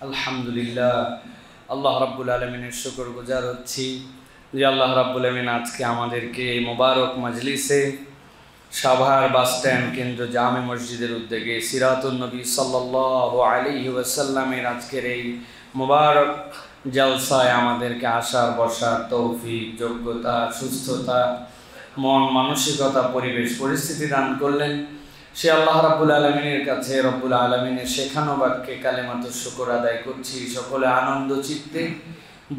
আলহামদুলিল্লাহ, আল্লাহ রাব্বুল আলামিনের শুকর গুজার হচ্ছি যে আল্লাহ রাব্বুল আলামিন আজকে আমাদেরকে এই মোবারক মজলিসে সাভার বাস স্ট্যান্ড কেন্দ্র জামে মসজিদের উদ্যোগে সিরাতুন নবী সাল্লাল্লাহু আলাইহি ওয়াসাল্লামের আজকের এই মোবারক জলসায় আমাদেরকে আসার বসার তৌফিক, যোগ্যতা, সুস্থতা, মন মানসিকতা, পরিবেশ পরিস্থিতি দান করলেন। সে আল্লাহ রাব্বুল আলামিনের কাছে রব্বুল আলামিনের শেখানো বাক্যে কালেমাতুশ শুকর আদায় করছি। সকলে আনন্দ চিত্তে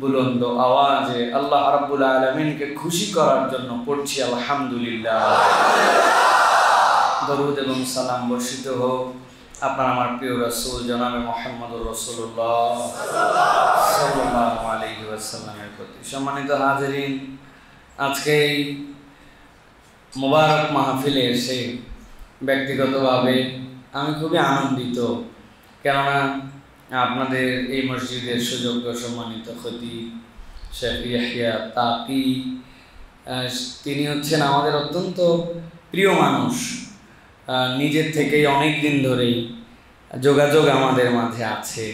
বুলন্দ আওয়াজে আল্লাহ রাব্বুল আলামিনকে খুশি করার জন্য পড়ছি আলহামদুলিল্লাহ। দরুদ এবং সালাম বর্ষিত হোক আপনার আমার প্রিয় রাসূল জনাবে মুহাম্মদুর রাসূলুল্লাহ সাল্লাল্লাহু আলাইহি ওয়াসাল্লামের প্রতি। সম্মানিত হাজিরিন, আজকে এই মোবারক মাহফিলে এসে ব্যক্তিগতভাবে আমি খুবই আনন্দিত, কেননা আপনাদের এই মসজিদের সুযোগ্য সম্মানিত খতিব শেখ ইয়াহিয়া তাকি, তিনি হচ্ছেন আমাদের অত্যন্ত প্রিয় মানুষ। নিজের থেকেই অনেক দিন ধরেই যোগাযোগ আমাদের মাঝে আছে,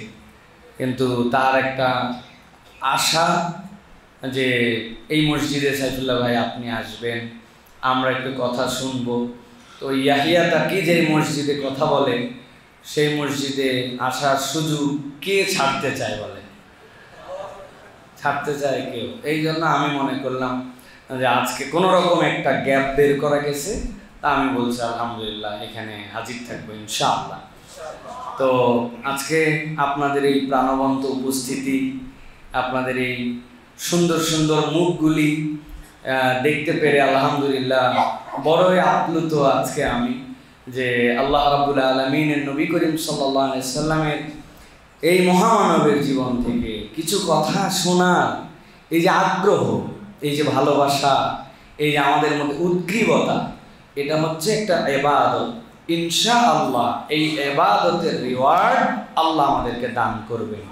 কিন্তু তার একটা আশা যে এই মসজিদে সাইফুল্লাহ ভাই আপনি আসবেন, আমরা একটু কথা শুনবো। তো ইয়াহিয়া তাকি যে মসজিদে কথা বলে সেই মসজিদে আসার সুযোগ কে ছাড়তে চায় বলে? ছাড়তে চায় কেউ? এই জন্য আমি মনে করলাম যে আজকে কোনো রকম একটা গ্যাপ বের করা গেছে, তা আমি বলছি আলহামদুলিল্লাহ এখানে হাজির থাকবো ইনশাআল্লাহ। তো আজকে আপনাদের এই প্রাণবন্ত উপস্থিতি, আপনাদের এই সুন্দর সুন্দর মুখগুলি দেখতে পেরে আলহামদুলিল্লাহ বড়ই আপ্লুত আজকে আমি যে আল্লাহ রাব্বুল আলামিনের নবী করিম সাল্লাল্লাহু আলাইহি সাল্লামের এই মহামানবের জীবন থেকে কিছু কথা শোনার এই যে আগ্রহ, এই যে ভালোবাসা, এই যে আমাদের মধ্যে উদ্গ্রীবতা, এটা হচ্ছে একটা ইবাদত। ইনশাআল্লাহ এই ইবাদতের রিওয়ার্ড আল্লাহ আমাদেরকে দান করবেন।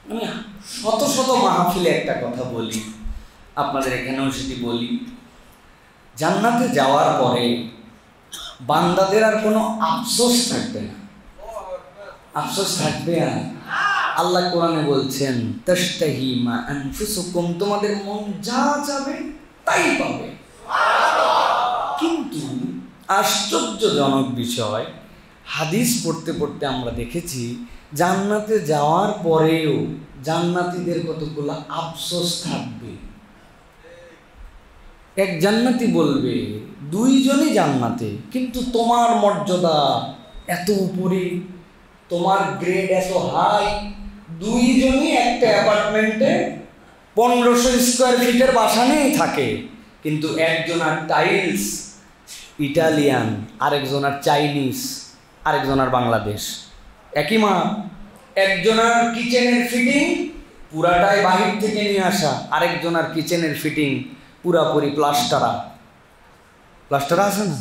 আমি শত শত মাহফিলে একটা কথা বলি, আপনাদের এখানেও সেটি বলি, জান্নাতে যাওয়ার পরে বান্দাদের আর কোনো আফসোস থাকবে না। আফসোস থাকবে না। আল্লাহ কোরআনে বলছেন তাশতাহি মা আনফুসুকুম, তোমাদের মন যা চাবে তাই পাবে। কিন্তু আশ্চর্যজনক বিষয়, হাদিস পড়তে পড়তে আমরা দেখেছি জান্নাতে যাওয়ার পরেও জান্নাতীদের কতগুলো আফসোস থাকবে। এক জান্নাতি বলবে, দুইজনই জান্নাতে, কিন্তু তোমার মর্যাদা এত উপরে, তোমার গ্রেড এত হাই, দুইজনই একটা অ্যাপার্টমেন্টে 1500 স্কোয়ার ফিটের বাসা নিয়েই থাকে, কিন্তু একজনের টাইলস ইটালিয়ান, আরেকজনের চাইনিজ, আরেকজনের বাংলাদেশ, একই মা। একজনের কিচেনের ফিটিং পুরাটাই বাহির থেকে নিয়ে আসা, আরেকজনের কিচেনের ফিটিং পুরাপুরি প্লাস্টারা আছে না?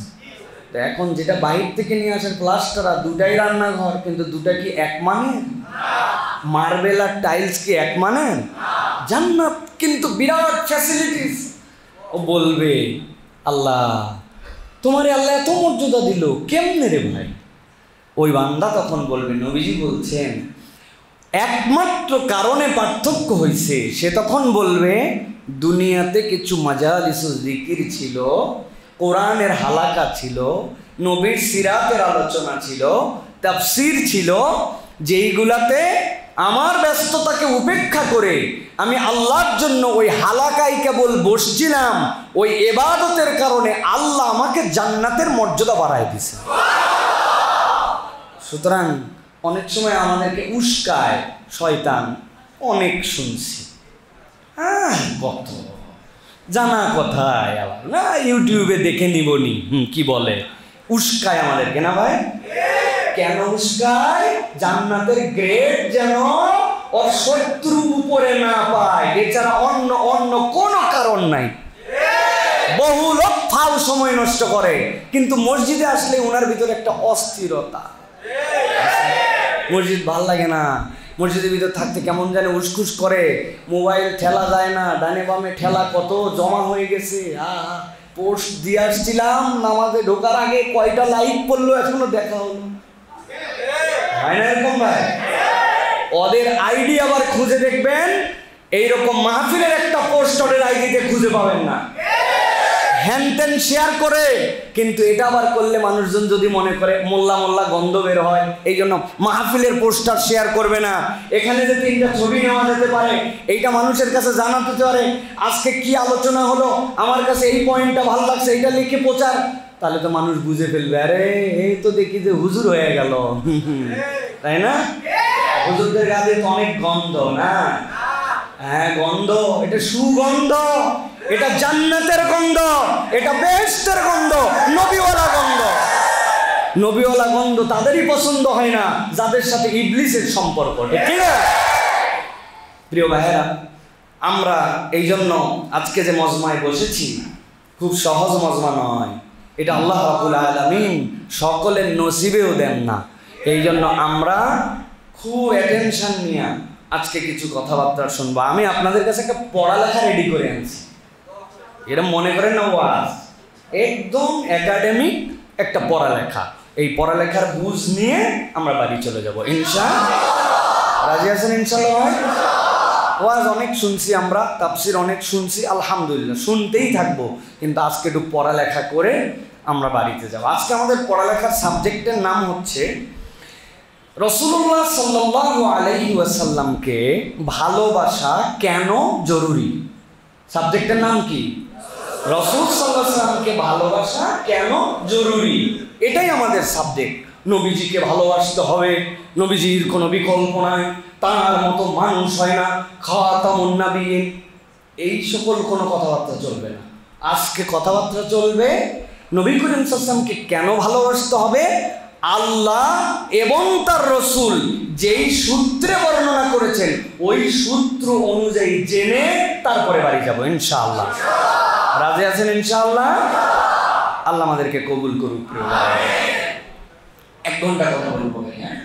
তো এখন যেটা বাহির থেকে নিয়ে আসেন প্লাস্টারা, দুটাই রান্নাঘর, কিন্তু দুটা কি এক মানের? মার্বেল আর টাইলস কি এক মানের? জান্নাত কিন্তু বিরাট ফ্যাসিলিটিস। ও বলবে আল্লাহ তোমারে আল্লাহ এত মর্যাদা দিল কেমনে রে ভাই? ওই বান্দা তখন বলবে, নবীজি বলছেন একমাত্র কারণে পার্থক্য হয়েছে। সে তখন বলবে দুনিয়াতে কিছু মাজালিসুল জিকির ছিল, কোরআনের হালাকা ছিল, নবীর সিরাতের আলোচনা ছিল, তাফসীর ছিল, যেইগুলাতে আমার ব্যস্ততাকে উপেক্ষা করে আমি আল্লাহর জন্য ওই হালাকায় কেবল বসছিলাম। ওই ইবাদতের কারণে আল্লাহ আমাকে জান্নাতের মর্যাদা বাড়ায় দিয়েছে। সুতরাং অনেক সময় আমাদেরকে উস্কায় শয়তান, অনেক শুনছি, কত জানা কথায় আবার না, ইউটিউবে দেখে নিবনি কি বলে, উস্কায় আমাদেরকে না ভাই? কেন উস্কায়? জান্নাতের গ্রেড যেন ওর শত্রু উপরে না পায়, এছাড়া অন্য কোনো কারণ নাই। বহু লোক ফাউ সময় নষ্ট করে, কিন্তু মসজিদে আসলে ওনার ভিতরে একটা অস্থিরতা। মসজিদ ভাল লাগে না, মসজিদের ভিতর থাকতে কেমন জানে উসখুস করে, মোবাইল ঠেলা যায় না, ডানে বামে ঠেলা কত জমা হয়ে গেছে। পোস্ট দিয়ে আসছিলাম নামাজে ঢোকার আগে, কয়টা লাইক পড়লো এখনো দেখা হলো। হয় না এরকম ভাই? ওদের আইডি আবার খুঁজে দেখবেন, এইরকম মাহফিলের একটা পোস্টারের আইডিতে খুঁজে পাবেন না। হ্যানত্যান শেয়ার করে, কিন্তু এটা আবার করলে মানুষজন যদি মনে করে মোল্লা মোল্লা গন্ধ বের হয়, এই জন্য মাহফিলের পোস্টার শেয়ার করবে না। এখানে যে 3টা ছবি নেওয়া যেতে পারে, এইটা মানুষের কাছে জানাতে পারে আজকে কি আলোচনা হলো, আমার কাছে এই পয়েন্টটা ভালো লাগছে, এইটা লিখে প্রচার, তাহলে তো মানুষ বুঝে ফেলবে, আরে এই তো দেখি যে হুজুর হয়ে গেল, তাই না? হুজুরদের গায়ে তো অনেক গন্ধ না? হ্যাঁ গন্ধ, এটা সুগন্ধ, এটা জান্নাতের গন্ধ, এটা বেহেশতের গন্ধ, নবীওয়ালা গন্ধ। নবীওয়ালা গন্ধ তাদেরই পছন্দ হয় না যাদের সাথে ইবলিসের সম্পর্ক, ঠিক না? প্রিয় ভাইয়েরা, আমরা এই জন্য আজকে যে মজমায় বসেছি, খুব সহজ মজমা নয়, এটা আল্লাহ রাব্বুল আলামিন সকলের নসিবেও দেন না। এই জন্য আমরা খুব অ্যাটেনশন নিয়ে আজকে কিছু কথাবার্তা শুনবো। আমি আপনাদের কাছে একটা পড়ালেখা রেডি করে আনছি, এটা মনে করেন না ওয়াজ, একদম একাডেমিক একটা পড়ালেখা। এই পড়ালেখার বুঝ নিয়ে আমরা বাড়ি চলে যাব ইনশাআল্লাহ। রাজি আছেন ইনশাআল্লাহ? ওয়াজ অনেক শুনছি আমরা, তাফসির অনেক শুনছি, আলহামদুলিল্লাহ শুনতেই থাকবো, কিন্তু আজকে একটু পড়ালেখা করে আমরা বাড়িতে যাব। আজকে আমাদের পড়ালেখার সাবজেক্টের নাম হচ্ছে রাসূলুল্লাহ সাল্লাল্লাহু আলাইহি ওয়াসাল্লামকে ভালোবাসা কেন জরুরি। সাবজেক্টের নাম কি? রাসূল সাল্লাল্লাহু আলাইহি ওয়াসাল্লামকে ভালোবাসা কেন জরুরি, এটাই আমাদের সাবজেক্ট। নবীজিকে ভালোবাসতে হবে, নবীজির কোনো বিকল্প নাই, তার মতো মানুষ হয় না, খাতামুন নবিয়্যিন, এই সকল কোনো কথাবার্তা চলবে না। আজকে কথাবার্তা চলবে নবী করিম সাল্লাল্লাহু আলাইহি ওয়াসাল্লামকে কেন ভালোবাসতে হবে, আল্লাহ এবং তার রসুল যেই সূত্রে বর্ণনা করেছেন ওই সূত্র অনুযায়ী জেনে তারপরে বাড়ি যাব ইনশাআল্লাহ। রাজি আছেন ইনশাআল্লাহ? আল্লাহ আমাদেরকে কবুল করুক। 1 ঘন্টা কথা বলবো, হ্যাঁ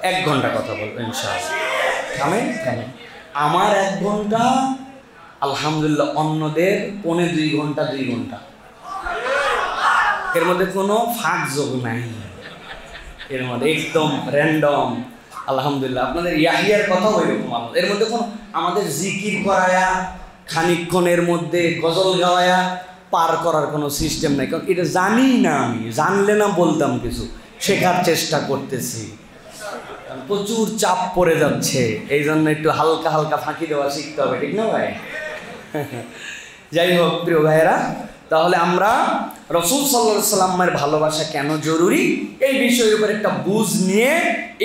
1 ঘন্টা কথা বলবো ইনশাআল্লাহ। থামেন থামেন, আমার 1 ঘন্টা আলহামদুলিল্লাহ, অন্যদের 2.25 ঘন্টা 2 ঘন্টা, এর মধ্যে কোনো ফাঁক যোগ নাই, এর মধ্যে একদম র্যান্ডম। আলহামদুলিল্লাহ আপনাদের ইয়াহিয়ার কথা ওইরকম, এর মধ্যে কোনো আমাদের জিকির করায়া খানিকক্ষণের মধ্যে গজল গাওয়ায়া পার করার কোনো সিস্টেম নাই, কারণ এটা জানি না। আমি জানলে না বলতাম, কিছু শেখার চেষ্টা করতেছি, প্রচুর চাপ পড়ে যাচ্ছে, এই জন্য একটু হালকা হালকা ফাঁকি দেওয়া শিখতে হবে, ঠিক না ভাই? যাই হোক প্রিয় ভাইয়েরা, তাহলে আমরা রাসূল সাল্লাল্লাহু আলাইহি ওয়াসাল্লামের ভালোবাসা কেন জরুরি এই বিষয়ের উপর একটা বুঝ নিয়ে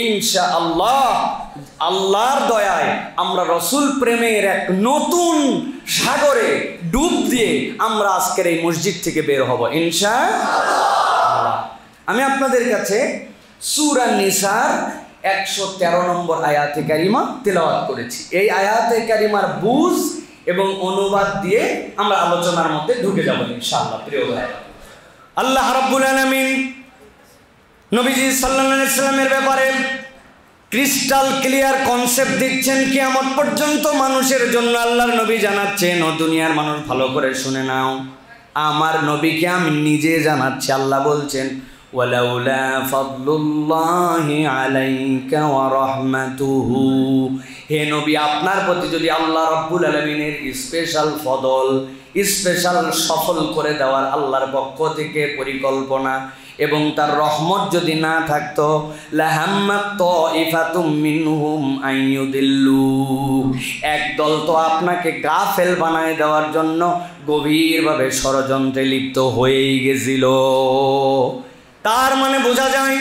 ইনশাআল্লাহ আল্লাহর দয়ায় আমরা রাসূল প্রেমের এক নতুন সাগরে ডুব দিয়ে আমরা আজকের এই মসজিদ থেকে বের হব ইনশাআল্লাহ। আমি আপনাদের কাছে সূরা নিসার 113 নম্বর আয়াতে কারিমা তেলাওয়াত করেছি। এই আয়াতে কারিমার বুঝ এবং অনুবাদ দিয়ে আমরা আলোচনার মধ্যে ঢুকে যাব ইনশাআল্লাহ। প্রিয় ভাই, আল্লাহ রাব্বুল আলামিন নবীজি সাল্লাল্লাহু আলাইহি সাল্লামের ব্যাপারে ক্রিস্টাল ক্লিয়ার কনসেপ্ট দিচ্ছেন কিয়ামত পর্যন্ত মানুষের জন্য। আল্লাহর নবী জানাচ্ছেন, ও দুনিয়ার মানুষ ভালো করে শুনে নাও, আমার নবীকে আমি নিজে জানাচ্ছি। আল্লাহ বলছেন, ওয়ালাউলা ফাদলুল্লাহি আলাইকা ওয়া রাহমাতুহু, হে নবী আপনার প্রতি যদি আল্লাহ রাব্বুল আলামিনের স্পেশাল ফদল, স্পেশাল সফল করে দেওয়ার আল্লাহর পক্ষ থেকে পরিকল্পনা এবং তার রহমত যদি না থাকতো, লাহাম্মাত তাইফাতুম মিনহুম আইয়ুদিল্লু, একদল তো আপনাকে গাফেল বানায় দেওয়ার জন্য গভীরভাবে ষড়যন্ত্রে লিপ্ত হয়েই গেছিল। তার মানে বোঝা যায়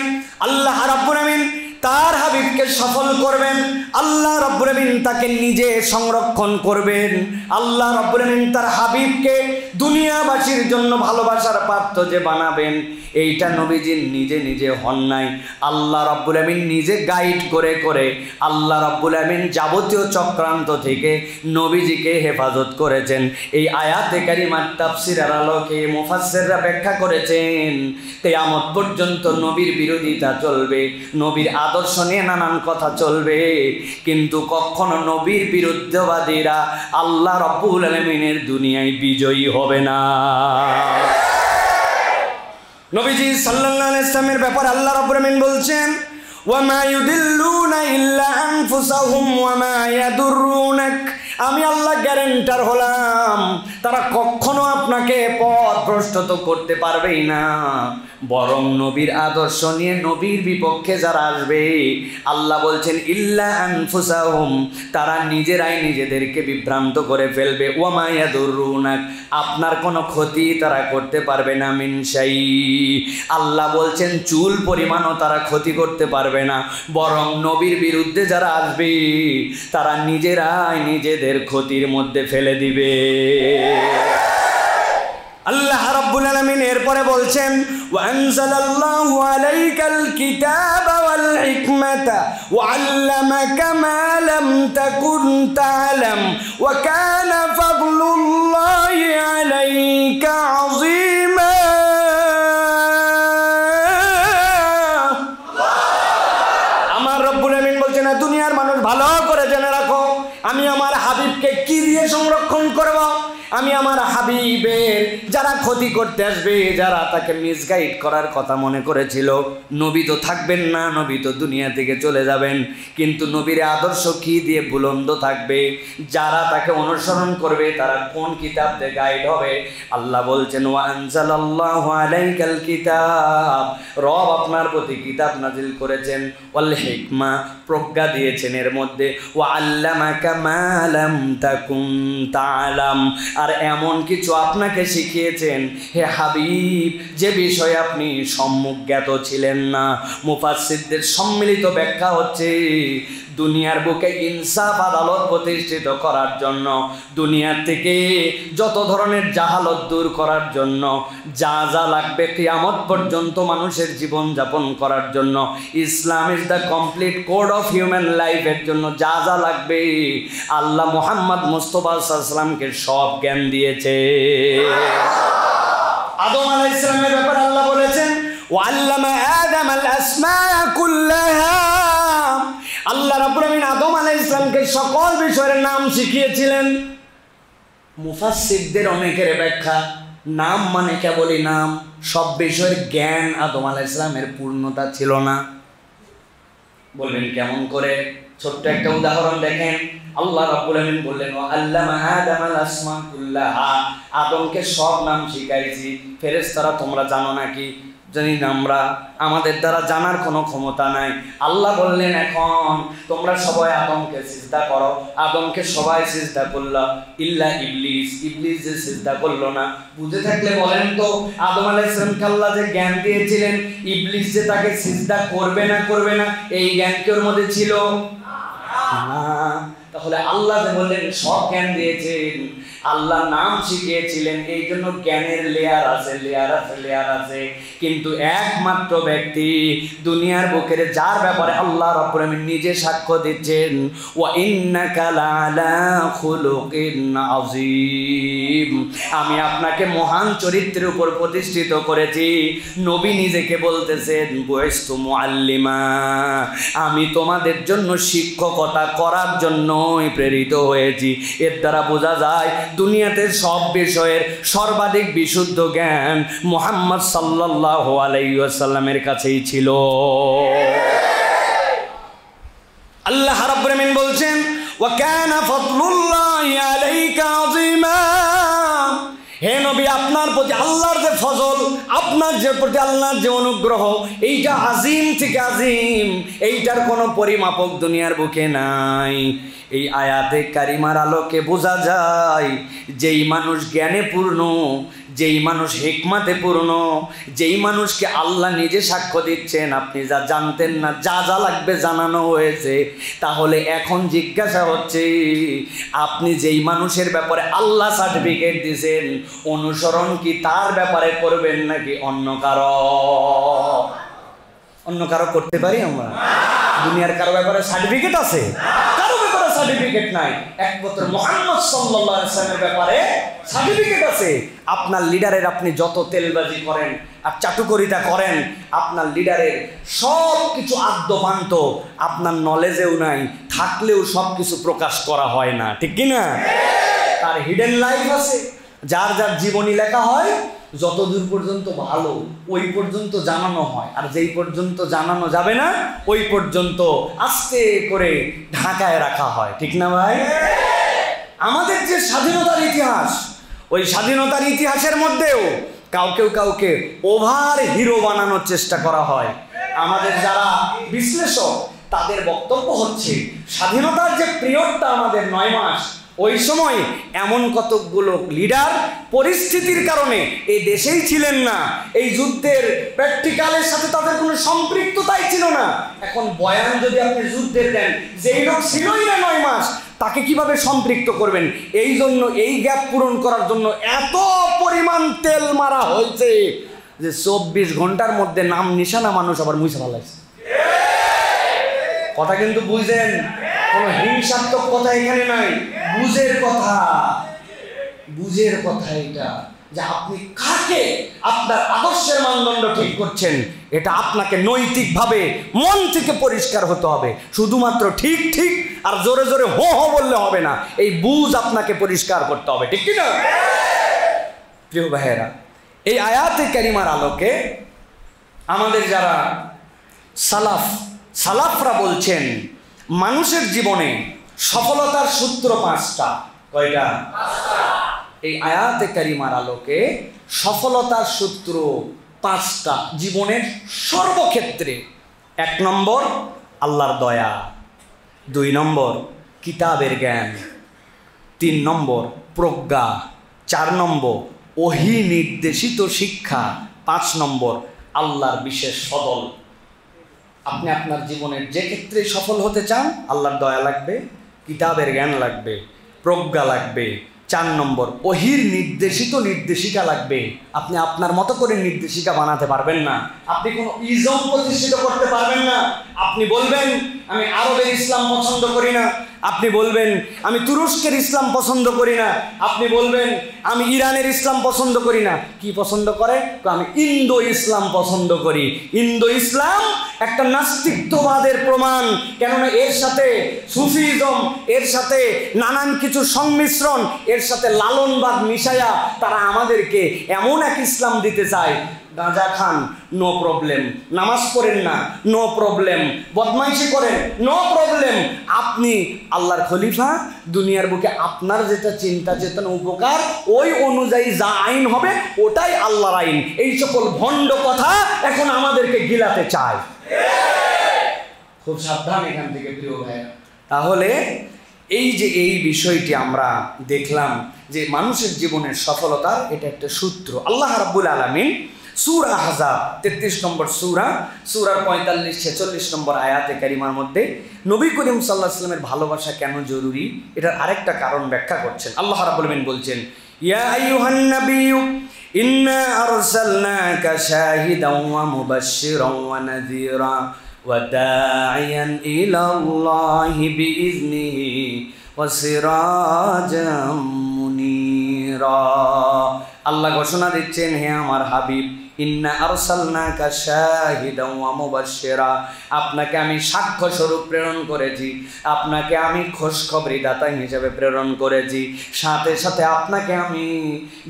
আল্লাহ রাব্বুল আলামিন তার হাবিবকে সফল করবেন, আল্লাহ রাব্বুল আলামিন তাকে নিজে সংরক্ষণ করবেন, আল্লাহ রাব্বুল আলামিন তার হাবিবকে দুনিয়াবাসীর জন্য ভালোবাসার পাত্র যে বানাবেন, এইটা নবীজি নিজে নিজে হন নাই। আল্লাহ রাব্বুল আলামিন নিজে গাইড করে করে আল্লাহ রাব্বুল আলামিন যাবতীয় চক্রান্ত থেকে নবীজিকে হেফাজত করেছেন। এই আয়াতে কারিমার তাফসীরের আলোকে মুফাসসিররা ব্যাখ্যা করেছেন, কিয়ামত পর্যন্ত নবীর বিরোধিতা চলবে, নবীর আদর্শ নিয়ে নানান কথা চলবে, কিন্তু কখনো নবীর বিরুদ্ধবাদীরা আল্লাহ রাব্বুল আলামিনের দুনিয়ায় বিজয়ী হবে না। নবীজি সাল্লাল্লাহু আলাইহি ওয়াসাল্লামের ব্যাপারে আল্লাহ রাব্বুল আলামিন বলছেন, ওয়ামা ইউদিল্লুনা ইল্লা আনফুসাহুম ওয়ামা ইয়াদুররুনাক। আমি আল্লাহ গ্যারান্টার হলাম, তারা কখনো আপনাকে পথভ্রষ্ট তো করতে পারবেই না, বরং নবীর আদর্শ নিয়ে নবীর বিপক্ষে যারা আসবে, আল্লাহ বলছেন ইল্লা আনফুসাহুম, তারা নিজেরাই নিজেদেরকে বিভ্রান্ত করে ফেলবে। ওয়ামা ইয়াদুররুনাক, আপনার কোনো ক্ষতি তারা করতে পারবে না। মিন শাই, আল্লাহ বলছেন চুল পরিমাণও তারা ক্ষতি করতে পারবে না, বরং নবীর বিরুদ্ধে যারা আসবে তারা নিজেরাই নিজেদের ক্ষতির মধ্যে ফেলে দিবে। আল্লাহ রাব্বুল আলামিন এরপরে বলছেন, ওয়া আনজালাল্লাহু আলাইকাল কিতাবা ওয়াল হিকমাতা ওয়া আল্লামাকা মা লাম তাকুন তা'লাম ওয়া কানা ফাদলুল্লাহি আলাইকা আযীমা। আমার রব্বুল আলামিন বলছেন, দুনিয়ার মানুষ ভালো করে জেনে রাখো, আমি আমার হাবিবকে কি দিয়ে সংরক্ষণ করব। আমি আমার হাবিবের যারা ক্ষতি করতে আসবে, যারা তাকে মিসগাইড করার কথা মনে করেছিল, নবী তো থাকবেন না, নবী তো দুনিয়া থেকে চলে যাবেন, কিন্তু নবীর আদর্শ কি দিয়ে বুলন্দ থাকবে, যারা তাকে অনুসরণ করবে তারা কোন কিতাব দিয়ে গাইড হবে। আল্লাহ বলছেন, ওয়া আনজালাল্লাহু আলাইকাল কিতাব, রব আপনার প্রতি কিতাব নাজিল করেছেন, ওয়াল হিকমা, প্রজ্ঞা দিয়েছেন এর মধ্যে, ওয়া আল্লামাকা মা লাম তাকুন তা'লাম, আর এমন কিছু আপনাকে শিখিয়েছেন হে হাবিব যে বিষয়ে আপনি সম্মুখ জ্ঞাত ছিলেন না। মুফাসসিরদের সম্মিলিত ব্যাখ্যা হচ্ছে, দুনিয়ার বুকে ইনসাফ আদালত প্রতিষ্ঠিত করার জন্য, দুনিয়ার থেকে যত ধরনের জাহালত দূর করার জন্য, যা যা লাগবে কিয়ামত পর্যন্ত মানুষের জীবন যাপন করার জন্য, Islam is the complete code of human লাইফের জন্য যা যা লাগবে আল্লাহ মুহাম্মদ মুস্তাফা সাল্লাল্লাহু আলাইহি ওয়াসাল্লামকে সব জ্ঞান দিয়েছে। আদম আলাইহিস সালামের ব্যাপারে আল্লাহ বলেছেন, ওয়া আল্লামা আদামাল আসমাআ কুল্লাহা, আল্লাহ রাব্বুল আলামিন আদম আলাইহিস সালামকে সকল বিষয়ের নাম শিখিয়েছিলেন। মুফাসসিরদের অনেকের ব্যাখ্যা, নাম মানে কেবলই নাম, সব বিষয়ের জ্ঞান আদম আলাইহিস সালামের পূর্ণতা ছিল না। বলবেন কেমন করে? ছোট্ট একটা উদাহরণ দেখেন। আল্লাহ রাব্বুল আলামিন বললেন, ওয়া আল্লামা আদামাল আসমা কুল্লাহা, আদমকে সব নাম শিখাইছি। ফেরেশতারা তোমরা জানো নাকি? জানি না আমরা, আমাদের দ্বারা জানার কোনো ক্ষমতা নাই। আল্লাহ বললেন, এখন তোমরা সবাই আদমকে সিজদা করো। আদমকে সবাই সিজদা করলো, ইল্লা ইবলিস, ইবলিস যে সিজদা করলো না। বুঝে থাকলে বলেন তো, আদম আলাইহিস সালামকে আল্লাহ যে জ্ঞান দিয়েছিলেন, ইবলিস যে তাকে সিজদা করবে না এই জ্ঞান কি ওর মধ্যে ছিল না? তাহলে আল্লাহ যে বললেন সব জ্ঞান দিয়েছেন, আল্লাহ নাম শিখিয়েছিলেন, এই জন্য জ্ঞানের লেয়ার আছে। কিন্তু একমাত্র ব্যক্তি দুনিয়ার বুকের যার ব্যাপারে আল্লাহ রাব্বুল আলামিন নিজে সাক্ষ্য দিচ্ছেন, ওয়া ইন্নাকা লাআলা খুলুকিন আযীম, আমি আপনাকে মহান চরিত্রের উপর প্রতিষ্ঠিত করেছি। নবী নিজেকে বলতেছেন, বুইস্তু মুআল্লিমা, আমি তোমাদের জন্য শিক্ষকতা করার জন্যই প্রেরিত হয়েছি। এর দ্বারা বোঝা যায় দুনিয়াতে সব বিষয়ের সর্বাধিক বিশুদ্ধ জ্ঞান মুহাম্মদ সাল্লাল্লাহু আলাইহি ওয়াসাল্লামের কাছেই ছিল। আল্লাহ রাব্বুল আলামিন বলছেন, ওয়া কানা ফাদলুল্লাহি আলাইকা আযীমা, হে নবী আপনার প্রতি আল্লাহর যে ফজল, আপনার যে প্রতি আল্লাহর যে অনুগ্রহ, এইটা আজিম থেকে আজিম, এইটার কোনো পরিমাপক দুনিয়ার বুকে নাই। এই আয়াতে কারিমার আলোকে বোঝা যায়, যেই মানুষ জ্ঞানে পূর্ণ, যেই মানুষ হিকমাতে পূর্ণ, যেই মানুষকে আল্লাহ নিজে সাক্ষ্য দিচ্ছেন আপনি যা জানতেন না, যা যা লাগবে জানানো হয়েছে, তাহলে এখন জিজ্ঞাসা হচ্ছে, আপনি যেই মানুষের ব্যাপারে আল্লাহ সার্টিফিকেট দিয়েছেন, অনুসরণ কি তার ব্যাপারে করবেন নাকি অন্য কারো করতে পারি আমরা? দুনিয়ার কারো ব্যাপারে সার্টিফিকেট আছে? কারো ব্যাপারে সার্টিফিকেট নাই। একমাত্র মুহাম্মদ সাল্লাল্লাহু আলাইহি ওয়াসাল্লামের ব্যাপারে সার্টিফিকেট আছে। আপনার লিডারের আপনি যত তেলবাজি করেন আর চাটুকরিতা করেন, আপনার লিডারের সব কিছু আদ্যপান্ত আপনার নলেজেও নাই, থাকলেও সব কিছু প্রকাশ করা হয় না, ঠিক কিনা? তার হিডেন লাইফ আছে, যার যার জীবনী লেখা হয়, যতদূর পর্যন্ত ভালো ওই পর্যন্ত জানানো হয়, আর যেই পর্যন্ত জানানো যাবে না ওই পর্যন্ত আস্তে করে ঢাকায় রাখা হয়। ঠিক না ভাই? আমাদের যে স্বাধীনতার ইতিহাস, ওই স্বাধীনতার ইতিহাসের মধ্যেও কাউকে ওভার হিরো বানানোর চেষ্টা করা হয়। আমাদের যারা বিশ্লেষক তাদের বক্তব্য হচ্ছে স্বাধীনতার যে পিরিয়ডটা আমাদের 9 মাস, ওই সময় এমন কতগুলো লিডার পরিস্থিতির কারণে এই দেশেই ছিলেন না, এই যুদ্ধের প্র্যাকটিক্যালের সাথে তাদের কোনো সম্পৃক্ততাই ছিল না। এখন বয়ান যদি আপনি যুদ্ধের দেন, যেই লোক ছিলই না 9 মাস তাকে কিভাবে সম্পৃক্ত করবেন? এই জন্য এই গ্যাপ পূরণ করার জন্য এত পরিমাণ তেল মারা হয়েছে যে 24 ঘন্টার মধ্যে নাম নিশানা মানুষ আবার মুছে ফেলাইছে। কথা কিন্তু বুঝেন, কোনো হিংসাত্মক কথা এখানে নাই, বুঝের কথা। এটা যে আপনি কাকে আপনার আদর্শের মানদণ্ড ঠিক করছেন, এটা আপনাকে নৈতিকভাবে মন থেকে পরিষ্কার হতে হবে। শুধুমাত্র ঠিক আর জোরে জোরে হো হো বললে হবে না, এই বুঝ আপনাকে পরিষ্কার করতে হবে। ঠিক কি না প্রিয় ভাইয়েরা? এই আয়াতে কারিমার আলোকে আমাদের যারা সালাফরা বলছেন মানুষের জীবনে সফলতার সূত্র 5টা। কয়টা? এই আয়াতে কারিমার আলোকে সফলতার সূত্র 5টা জীবনের সর্বক্ষেত্রে। 1 নম্বর আল্লাহর দয়া, 2 নম্বর কিতাবের জ্ঞান, 3 নম্বর প্রজ্ঞা, 4 নম্বর ওহী নির্দেশিত শিক্ষা, 5 নম্বর আল্লাহর বিশেষ ফজল। আপনি আপনার জীবনের যে ক্ষেত্রে সফল হতে চান, আল্লাহর দয়া লাগবে, কিতাবের জ্ঞান লাগবে, প্রজ্ঞা লাগবে, 4 নম্বর ওহীর নির্দেশিত নির্দেশিকা লাগবে। আপনি আপনার মতো করে নির্দেশিকা বানাতে পারবেন না, আপনি কোনো ইজম প্রতিষ্ঠিত করতে পারবেন না। আপনি বলবেন আমি আরবের ইসলাম পছন্দ করি না, আপনি বলবেন আমি তুরস্কের ইসলাম পছন্দ করি না, আপনি বলবেন আমি ইরানের ইসলাম পছন্দ করি না। কি পছন্দ করে? আমি ইন্দো ইসলাম পছন্দ করি। ইন্দো ইসলাম একটা নাস্তিকবাদের প্রমাণ, কেননা এর সাথে সুফিজম, এর সাথে নানান কিছু সংমিশ্রণ, এর সাথে লালনবাদ মিশায়া তারা আমাদেরকে এমন এক ইসলাম দিতে চায়। গাঁজা খান, নো প্রবলেম। নামাজ পড়েন না, নো প্রবলেম। বদমাইশি করেন, নো প্রবলেম। আপনি আল্লাহর খলিফা, দুনিয়ার বুকে আপনার যেটা চিন্তা চেতনা উপকার, ওই অনুযায়ী যা আইন হবে ওটাই আল্লাহর আইন। এই সকল ভণ্ড কথা এখন আমাদেরকে গিলাতে চায়। খুব সাবধান এখান থেকে প্রিয় ভাই। তাহলে এই যে এই বিষয়টি আমরা দেখলাম যে মানুষের জীবনের সফলতার এটা একটা সূত্র। আল্লাহ রাব্বুল আলামিন সূরা আহজাব 33 নম্বর সূরার 45-46 নম্বর আয়াতে কারিমার মধ্যে নবী করিম সাল্লাল্লাহু আলাইহি ওয়াসাল্লামের ভালোবাসা কেন জরুরি এটার আরেকটা কারণ ব্যাখ্যা করছেন। আল্লাহ রাব্বুল আলামিন বলছেন, ইয়া আইয়ুহান নাবিয়্যু ইন্না আরসালনাকা শাহিদান ওয়া মুবাশশিরান ওয়া নাযীরা ওয়া দা'iয়ান ইলাল্লাহি বিইذনিহি ওয়া সিরাজাম মুনীরা। আল্লাহ ঘোষণা দিচ্ছেন, হে আমার হাবিব, ইন্না আরসালনাকা শাহিদান ওয়া মুবাশশিরা, আপনাকে আমি সাক্ষ্য স্বরূপ প্রেরণ করেছি, আপনাকে আমি খুশখবরি দাতা হিসেবে প্রেরণ করেছি, সাথে সাথে আপনাকে আমি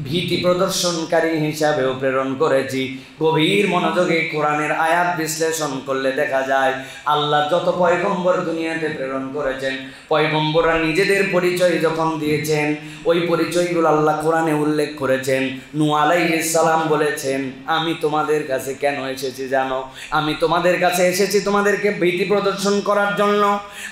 ভীতি প্রদর্শনকারী হিসাবেও প্রেরণ করেছি। গভীর মনোযোগে কোরআনের আয়াত বিশ্লেষণ করলে দেখা যায় আল্লাহ যত পয়গম্বর দুনিয়াতে প্রেরণ করেছেন, পয়গম্বররা নিজেদের পরিচয় যখন দিয়েছেন ওই পরিচয়গুলো আল্লাহ কোরআনে উল্লেখ করেছেন। নূহ আলাইহিস সালাম বলেছেন, আমি তোমাদের কাছে কেন এসেছি জানো? আমি তোমাদের কাছে এসেছি তোমাদেরকে ভীতি প্রদর্শন করার জন্য।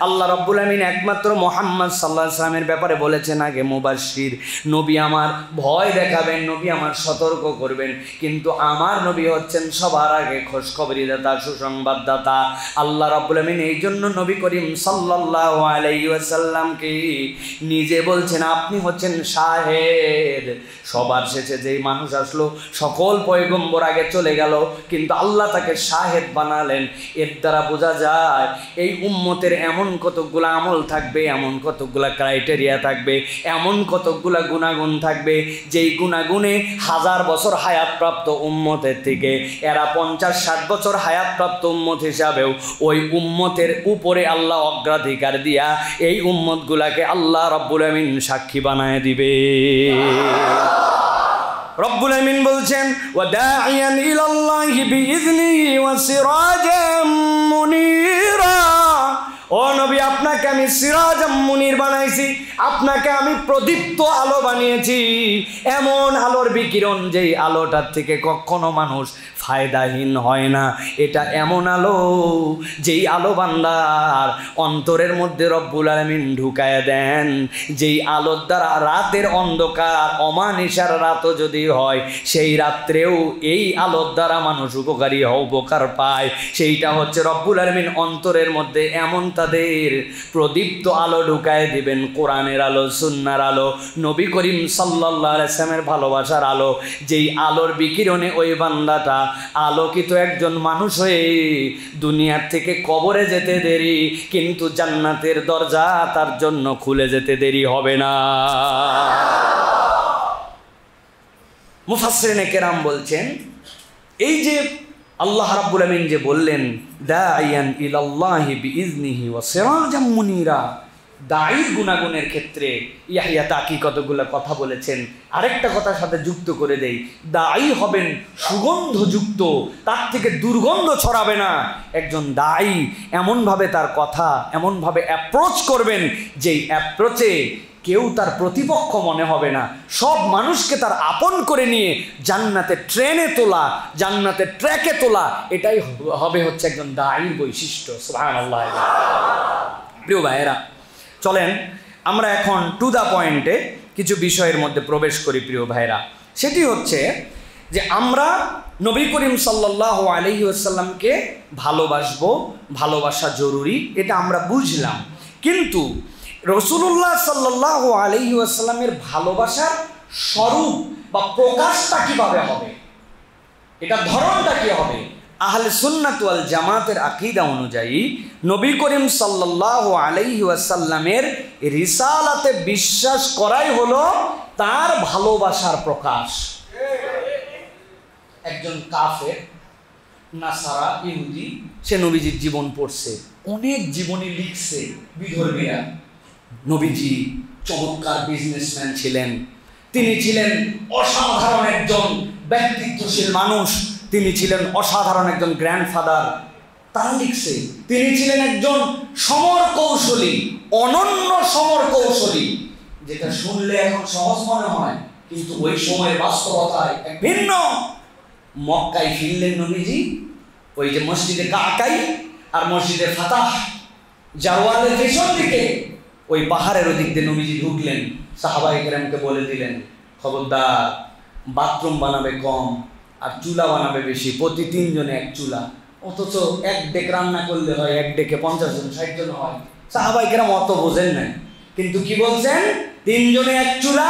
আল্লাহ রাব্বুল আমিন একমাত্র মুহাম্মদ সাল্লাল্লাহু আলাইহি ওয়াসাল্লামের ব্যাপারে বলেছেন আগে মুবাশশির, নবী আমার ভয় দেখাবেন, নবী আমার সতর্ক করবেন, কিন্তু আমার নবী হচ্ছেন সবার আগে খুশখবরি দাতা, সুসংবাদদাতা। আল্লাহ রাব্বুল আমিন এই জন্য নবী করিম সাল্লাল্লাহু আলাইহি ওয়াসাল্লামকে নিজে বলছেন আপনি হচ্ছেন শাহেদ। সবার শেষে যেই মানুষ আসলো, সকল পয়গম্বর আগে চলে গেল, কিন্তু আল্লাহ তাকে শাহেদ বানালেন। এর দ্বারা বোঝা যায় এই উম্মতের এমন কতকগুলা আমল থাকবে, এমন কতকগুলা ক্রাইটেরিয়া থাকবে, এমন কতকগুলা গুণাগুণ থাকবে যেই গুণাগুণে 1000 বছর হায়াতপ্রাপ্ত উম্মতের থেকে এরা 50-60 বছর হায়াতপ্রাপ্ত উম্মত হিসাবেও ওই উম্মতের উপরে আল্লাহ অগ্রাধিকার দিয়া এই উম্মতগুলাকে আল্লাহ রাব্বুল আমিন সাক্ষী বানায় দিবে। রব্বুল আমিন বলছেন ওয়াদাইয়ান ইলাল্লাহি বিইযনিহি ওয়া সিরাজাম মুনীরা। ও নবী, আপনাকে আমি সিরাজাম মুনীর বানাইছি, আপনাকে আমি প্রদীপ্ত আলো বানিয়েছি, এমন আলোর বিকিরণ যেই আলোটার থেকে কখনো মানুষ ফায়দাহীন হয় না। এটা এমন আলো যেই আলো বান্দার অন্তরের মধ্যে রব্বুল আলামিন ঢুকায় দেন, যেই আলোর দ্বারা রাতের অন্ধকার অমানিসার রাতও যদি হয় সেই রাত্রেও এই আলোর দ্বারা মানুষ উপকার পায়। সেইটা হচ্ছে রব্বুল আলামিন অন্তরের মধ্যে এমন তাদের প্রদীপ্ত আলো ঢুকায় দিবেন, কোরআনের আলো, সুন্নাহর আলো, নবী করিম সাল্লাল্লাহু আলাইহি ওয়াসাল্লামের ভালোবাসার আলো। যেই আলোর বিকিরণে ওই বান্দাটা আলোকিত একজন মানুষ হয়ে দুনিয়ার থেকে কবরে যেতে দেরি, কিন্তু জান্নাতের দরজা তার জন্য খুলে যেতে দেরি হবে না। মুফাসসিরিনে কেরাম বলছেন, এই যে আল্লাহ রাব্বুল আমিন যে বললেন দাইয়ান ইলাল্লাহি বিইজনিহি ওয়া সিরাজাম মুনীরা, দায়ীর গুণাগুণের ক্ষেত্রে ইয়াহইয়া তাকি কতগুলো কথা বলেছেন। আরেকটা কথার সাথে যুক্ত করে দেই, দায়ী হবেন সুগন্ধযুক্ত, তার থেকে দুর্গন্ধ ছড়াবে না। একজন দায়ী এমনভাবে তার কথা এমনভাবে অ্যাপ্রোচ করবেন যেই অ্যাপ্রোচে কেউ তার প্রতিপক্ষ মনে হবে না, সব মানুষকে তার আপন করে নিয়ে জান্নাতে ট্রেনে তোলা, জান্নাতে ট্র্যাকে তোলা, এটাই হবে হচ্ছে একজন দায়ীর বৈশিষ্ট্য। সুবহানাল্লাহ। প্রিয় ভাইয়েরা, চলেন আমরা এখন টু দ্য পয়েন্টে কিছু বিষয়ের মধ্যে প্রবেশ করি। প্রিয় ভাইয়েরা, সেটি হচ্ছে যে আমরা নবী করিম সাল্লাল্লাহু আলাইহি ওয়াসাল্লামকে ভালোবাসবো, ভালোবাসা জরুরি, এটা আমরা বুঝলাম। কিন্তু রাসূলুল্লাহ সাল্লাল্লাহু আলাইহি ওয়াসাল্লামের ভালোবাসার স্বরূপ বা প্রকাশটা কিভাবে হবে, এটা ধরনটা কি হবে? আহলে সুন্নাত ওয়াল জামাতের আকীদা অনুযায়ী নবী করিম সাল্লাল্লাহু আলাইহি ওয়াসাল্লামের রিসালাতে বিশ্বাস করাই হলো তার ভালোবাসার প্রকাশ। একজন কাফের, নাসারা, ইহুদি, সে নবীজির জীবন পড়ছে, অনেক জীবনী লিখছে বিধর্মীরা। নবীজি চমৎকার বিজনেসম্যান ছিলেন, তিনি ছিলেন অসাধারণ একজন ব্যক্তিত্বশীল মানুষ, তিনি ছিলেন অসাধারণ একজন গ্র্যান্ডফাদার। তারা লিখছে তিনি ছিলেন একজন সমর কৌশলী, অনন্য সমর কৌশলী, যেটা শুনলে এখন সহজ মনে হয় কিন্তু ওই সময়ের বাস্তবতায় ভিন্ন। মক্কায় ফিরলেন নবীজি, ওই যে মসজিদে কাকাই আর মসজিদে ফাতাহ জাওয়ালের পেছন দিকে ওই পাহাড়ের ওদিক দিয়ে নবীজি ঢুকলেন। সাহাবায়ে কেরামকে বলে দিলেন, খবরদার, বাথরুম বানাবে কম আর চুলা বানাবে বেশি, প্রতি 3 জনে 1 চুলা। অথচ এক ডেক রান্না করলে হয়, এক ডেকে 50 জন 60 জন হয়। সাহাবায়ে কেরাম অত বোঝেন না, কিন্তু কি বলছেন, 3 জনে 1 চুলা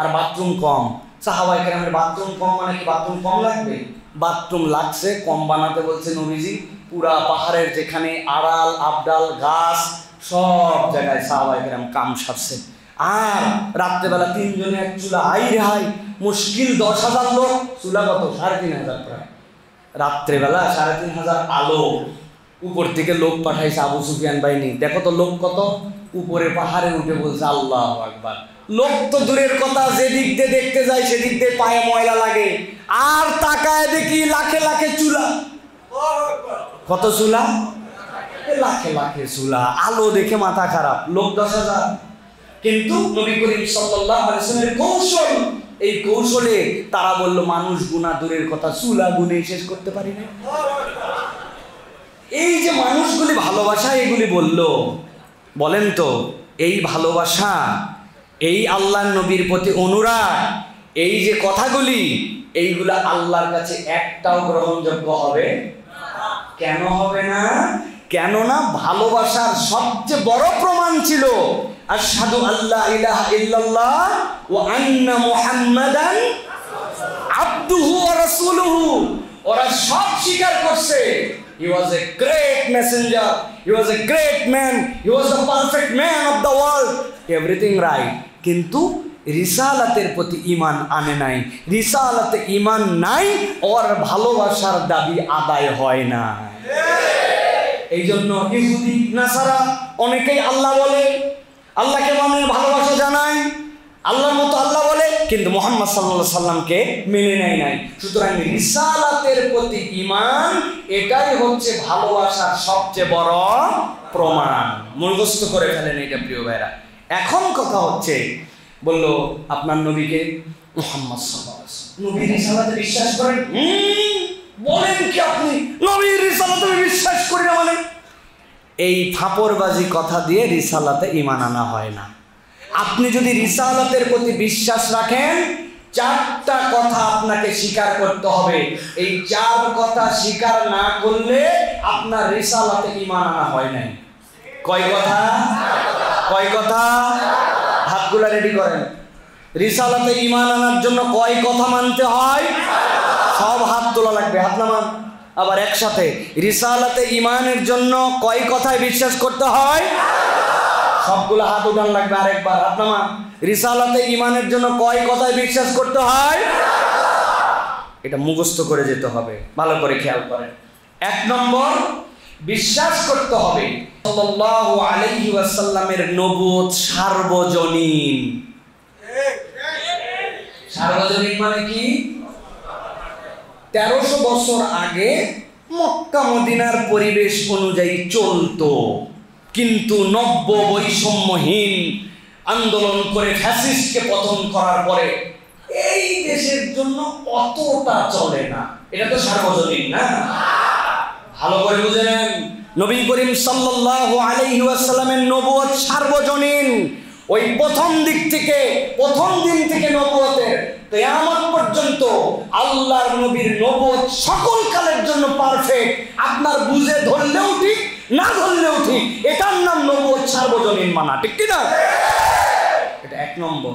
আর বাথরুম কম। সাহাবায়ে কেরামের বাথরুম কম মানে কি বাথরুম কম লাগবে? বাথরুম লাগছে, কম বানাতে বলছে নবীজি। পুরা পাহাড়ের যেখানে আড়াল আবডাল গাছ সব জায়গায় সাহাবায়ে কেরাম কাম সারছে। আর রাত্রেবেলা 3 জনে 1 চুলা, আই রেহাই মুশকিল। 10,000 লোক, চুলা কত? 3,500 প্রায়। রাত্রেবেলা 3,500 আলো, উপর থেকে লোক পাঠাইছে আবু সুফিয়ান বাহিনী। দেখো তো লোক কত, উপরে পাহাড়ে উঠে বলছে আল্লাহু আকবার। লোক তো দূরের কথা, যেদিক দিয়ে দেখতে যায় সেদিক দিয়ে পায়ে ময়লা লাগে, আর তাকায় দেখি লাখে লাখে চুলা। কত চুলা? লাখে লাখে চুলা। আলো দেখে মাথা খারাপ, লোক 10,000। কিন্তু নবী করিম সাল্লাল্লাহু আলাইহি ওয়াসাল্লামের কৌশল, এই কৌশলে তারা বলল মানুষ গুনাহ দূরের কথা, চুলা গুনে শেষ করতে পারি না। এই যে মানুষগুলি ভালোবাসা এগুলি বলল, বলেন তো এই ভালোবাসা, এই আল্লাহর নবীর প্রতি অনুরাগ, এই যে কথাগুলি, এইগুলা আল্লাহর কাছে একটাও গ্রহণযোগ্য হবে? কেন হবে না? কেননা ভালোবাসার সবচেয়ে বড় প্রমাণ ছিল আশহাদু আল্লা ইলাহা ইল্লাল্লাহ ওয়া আন্না মুহাম্মাদান আবদুহু ওয়া রাসূলুহু। ওরা সব স্বীকার করছে, he was a great messenger, he was a great man, he was the perfect man of the world, everything right, কিন্তু রিসালাতের প্রতি ঈমান আনে নাই। রিসালাতে ঈমান নাই, ওর ভালোবাসার দাবি আদায় হয় না। এই জন্য ইহুদি নাসারা অনেকেই আল্লাহ বলে, আল্লাহকে মানে ভালোবাসা জানায়, আল্লাহর মতো আল্লাহ বলে, কিন্তু মুহাম্মদ সাল্লাল্লাহু আলাইহি সাল্লামকে মেনে নেয় নাই। সুতরাং রিসালাতের প্রতি ঈমান এটাই হচ্ছে ভালোবাসার সবচেয়ে বড় প্রমাণ। মুখস্থ করে ফেলেন এটা প্রিয় ভাইরা। এখন কথা হচ্ছে, বলল আপনার নবীকে মুহাম্মদ সাল্লাল্লাহু আলাইহি ওয়াসাল্লাম নবীর রিসালাতে বিশ্বাস করেন? বলেন কি আপনি নবীর রিসালাতে বিশ্বাস করি না? মানে এই ফাপড়বাজি কথা দিয়ে রিসালাতে ঈমান আনা হয় না। আপনি যদি রিসালাতের প্রতি বিশ্বাস রাখেন, চারটা কথা আপনাকে স্বীকার করতে হবে। এই চার কথা স্বীকার না করলে আপনার রিসালাতে ঈমান আনা হয় নাই। কয় কথা? কয় কথা? হাতগুলা রেডি করেন। রিসালাতে ঈমান আনার জন্য কয় কথা মানতে হয়? সব হাত তোলা লাগবে, হাত নামান। আবার একসাথে, রিসালাতে ঈমানের জন্য কয় কথায় বিশ্বাস করতে হয়? সবগুলো হাত উঠান লাগবে। আরেকবার হাত নামান। রিসালাতে ঈমানের জন্য কয় কথায় বিশ্বাস করতে হয়? এটা মুখস্থ করে যেতে হবে, ভালো করে খেয়াল করেন। 1 নম্বর, বিশ্বাস করতে হবে সাল্লাল্লাহু আলাইহি ওয়াসাল্লামের নবুয়ত সার্বজনীন। সার্বজনীন মানে কি? 1300 বছর আগে মক্কা মদিনার পরিবেশ অনুযায়ী চলতো, কিন্তু নব্য বৈষম্যহীন আন্দোলন করে ফ্যাসিস্টকে পতন করার পরে এই দেশের জন্য অতটা চলে না। এটা তো সার্বজনীন না? ভালো করে বুঝে নেন, নবী করিম সাল্লাল্লাহু আলাইহি ওয়াসাল্লামের নবুয়ত সার্বজনীন। ওই প্রথম দিন থেকে নবুয়তের কিয়ামত পর্যন্ত আল্লাহর নবীর নবুয়ত সকল কালের জন্য পারফেক্ট। আপনার বুঝে ধরলেও ঠিক, না ধরলেও ঠিক, এটার নাম নবুয়ত সার্বজনীন মানা, ঠিক কি না? এটা 1 নম্বর।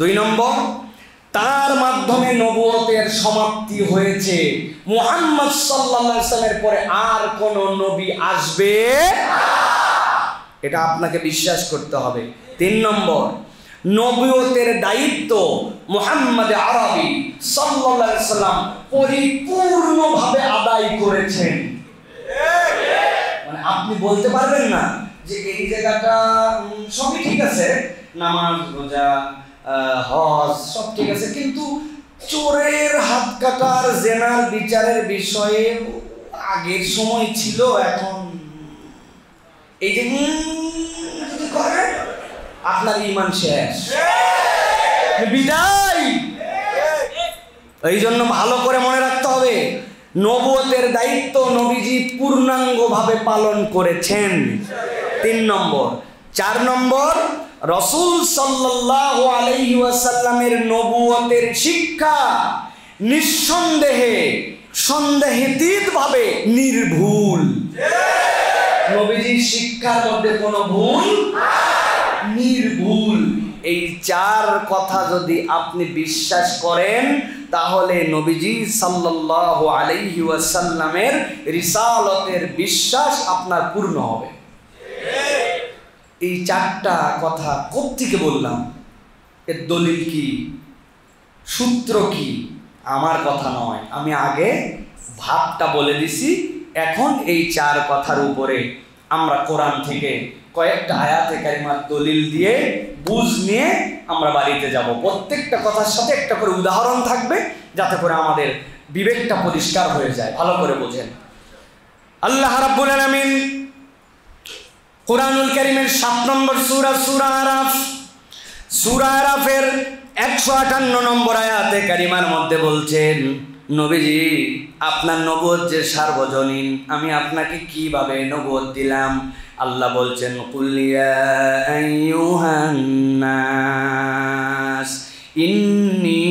2 নম্বর, তার মাধ্যমে নবুয়তের সমাপ্তি হয়েছে। মুহাম্মদ সাল্লাল্লাহু আলাইহি ওয়াসাল্লামের পরে আর কোন নবী আসবে এটা আপনাকে বিশ্বাস করতে হবে। 3 নম্বর, নবুয়তের দায়িত্ব মুহাম্মদ আরবি সাল্লাল্লাহু আলাইহি ওয়াসাল্লাম পরিপূর্ণভাবে আদায় করেছেন। মানে আপনি বলতে পারবেন না যে এই জায়গাটা সবই ঠিক আছে, নামাজ রোজা হজ সব ঠিক আছে, কিন্তু চোরের হাত কাটার জেনার বিচারের বিষয়ে আগের সময় ছিল, এখন এই যে যদি করে আপনার ঈমান শেষ, বিদায়। এই জন্য ভালো করে মনে রাখতে হবে, নবুয়তের দায়িত্ব নবীজি পূর্ণাঙ্গভাবে পালন করেছেন। 3 নম্বর। 4 নম্বর, রাসূল সাল্লাল্লাহু আলাইহি ওয়াসাল্লামের নবুয়তের শিক্ষা নিঃসন্দেহে সন্দেহাতীতভাবে নির্ভুল। নবীজির শিক্ষার মধ্যে কোনো ভুল, নির্ভুল। এই 4 কথা যদি আপনি বিশ্বাস করেন, তাহলে নবীজি সাল্লাল্লাহু আলাইহি ওয়াসাল্লামের রিসালতের বিশ্বাস আপনার পূর্ণ হবে। এই 4টা কথা কোত্থেকে বললাম? এর দলিল কি, সূত্র কি? আমার কথা নয়, আমি আগে ভাবটা বলে দিছি। এখন এই 4 কথার উপরে আমরা কোরআন থেকে কয়েকটা আয়াতে কারিমার দলিল দিয়ে বুঝ নিয়ে আমরা বাড়িতে যাব। প্রত্যেকটা কথার সাথে একটা করে উদাহরণ থাকবে, যাতে করে আমাদের বিবেকটা পরিষ্কার হয়ে যায়। ভালো করে বোঝেন। আল্লাহ রাব্বুল আলামিন কুরআনুল কারীমের 7 নম্বর সূরা আরাফ, সূরা আরাফের 158 নম্বর আয়াতে কারিমার মধ্যে বলছেন, নবীজি আপনার নবুয়ত যে সার্বজনীন, আমি আপনাকে কিভাবে নবুয়ত দিলাম? আল্লাহ বলছেন, কুল ইয়া আইয়ুহান নাস ইন্নী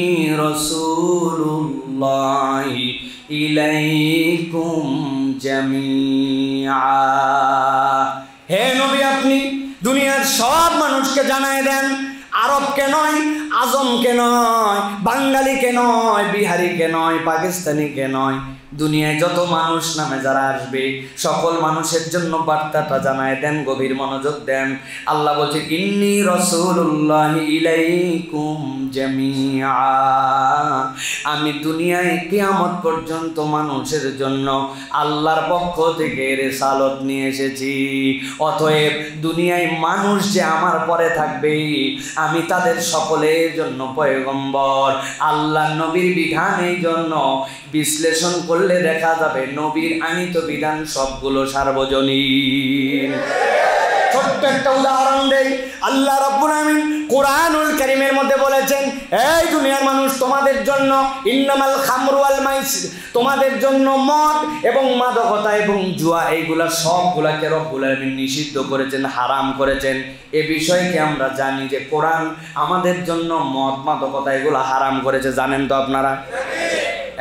রাসূলুল্লাহি ইলাইকুম জামিআ। হে নবী, আপনি দুনিয়ার সব মানুষকে জানায় দেন, আরবকে নয়, আজমকে নয়, বাঙালিকে নয়, বিহারিকে নয়, পাকিস্তানিকে নয়, দুনিয়ায় যত মানুষ নামে যারা আসবে সকল মানুষের জন্য বার্তাটা জানায় দেন, গভীর মনোযোগ দেন। আল্লাহ বলছে ইন্নী রাসূলুল্লাহি ইলাইকুম জামিআ, আমি দুনিয়ায় কিয়ামত পর্যন্ত মানুষের জন্য আল্লাহর পক্ষ থেকে রিসালাত নিয়ে এসেছি। অতএব দুনিয়ায় মানুষ যে আমার পরে থাকবে আমি তাদের সকলের জন্য পয়গম্বর। আল্লাহ নবীর বিধান এই জন্য বিশ্লেষণ করলে দেখা যাবে নবীর আনিত বিধান সবগুলো সার্বজনীন। ছোট্ট একটা উদাহরণ দেই, আল্লাহ রাব্বুল আমিন কোরআনুল কারীমের মধ্যে বলেছেন, এই দুনিয়ার মানুষ তোমাদের জন্য ইন্নামাল খামরু ওয়াল মাইসির, তোমাদের জন্য মদ এবং মাদকতা এবং জুয়া এইগুলা সবগুলাকে রব্বুল আমিন নিষিদ্ধ করেছেন, হারাম করেছেন। এ বিষয়ে কি আমরা জানি যে কোরআন আমাদের জন্য মদ মাদকতা এগুলা হারাম করেছে, জানেন তো আপনারা?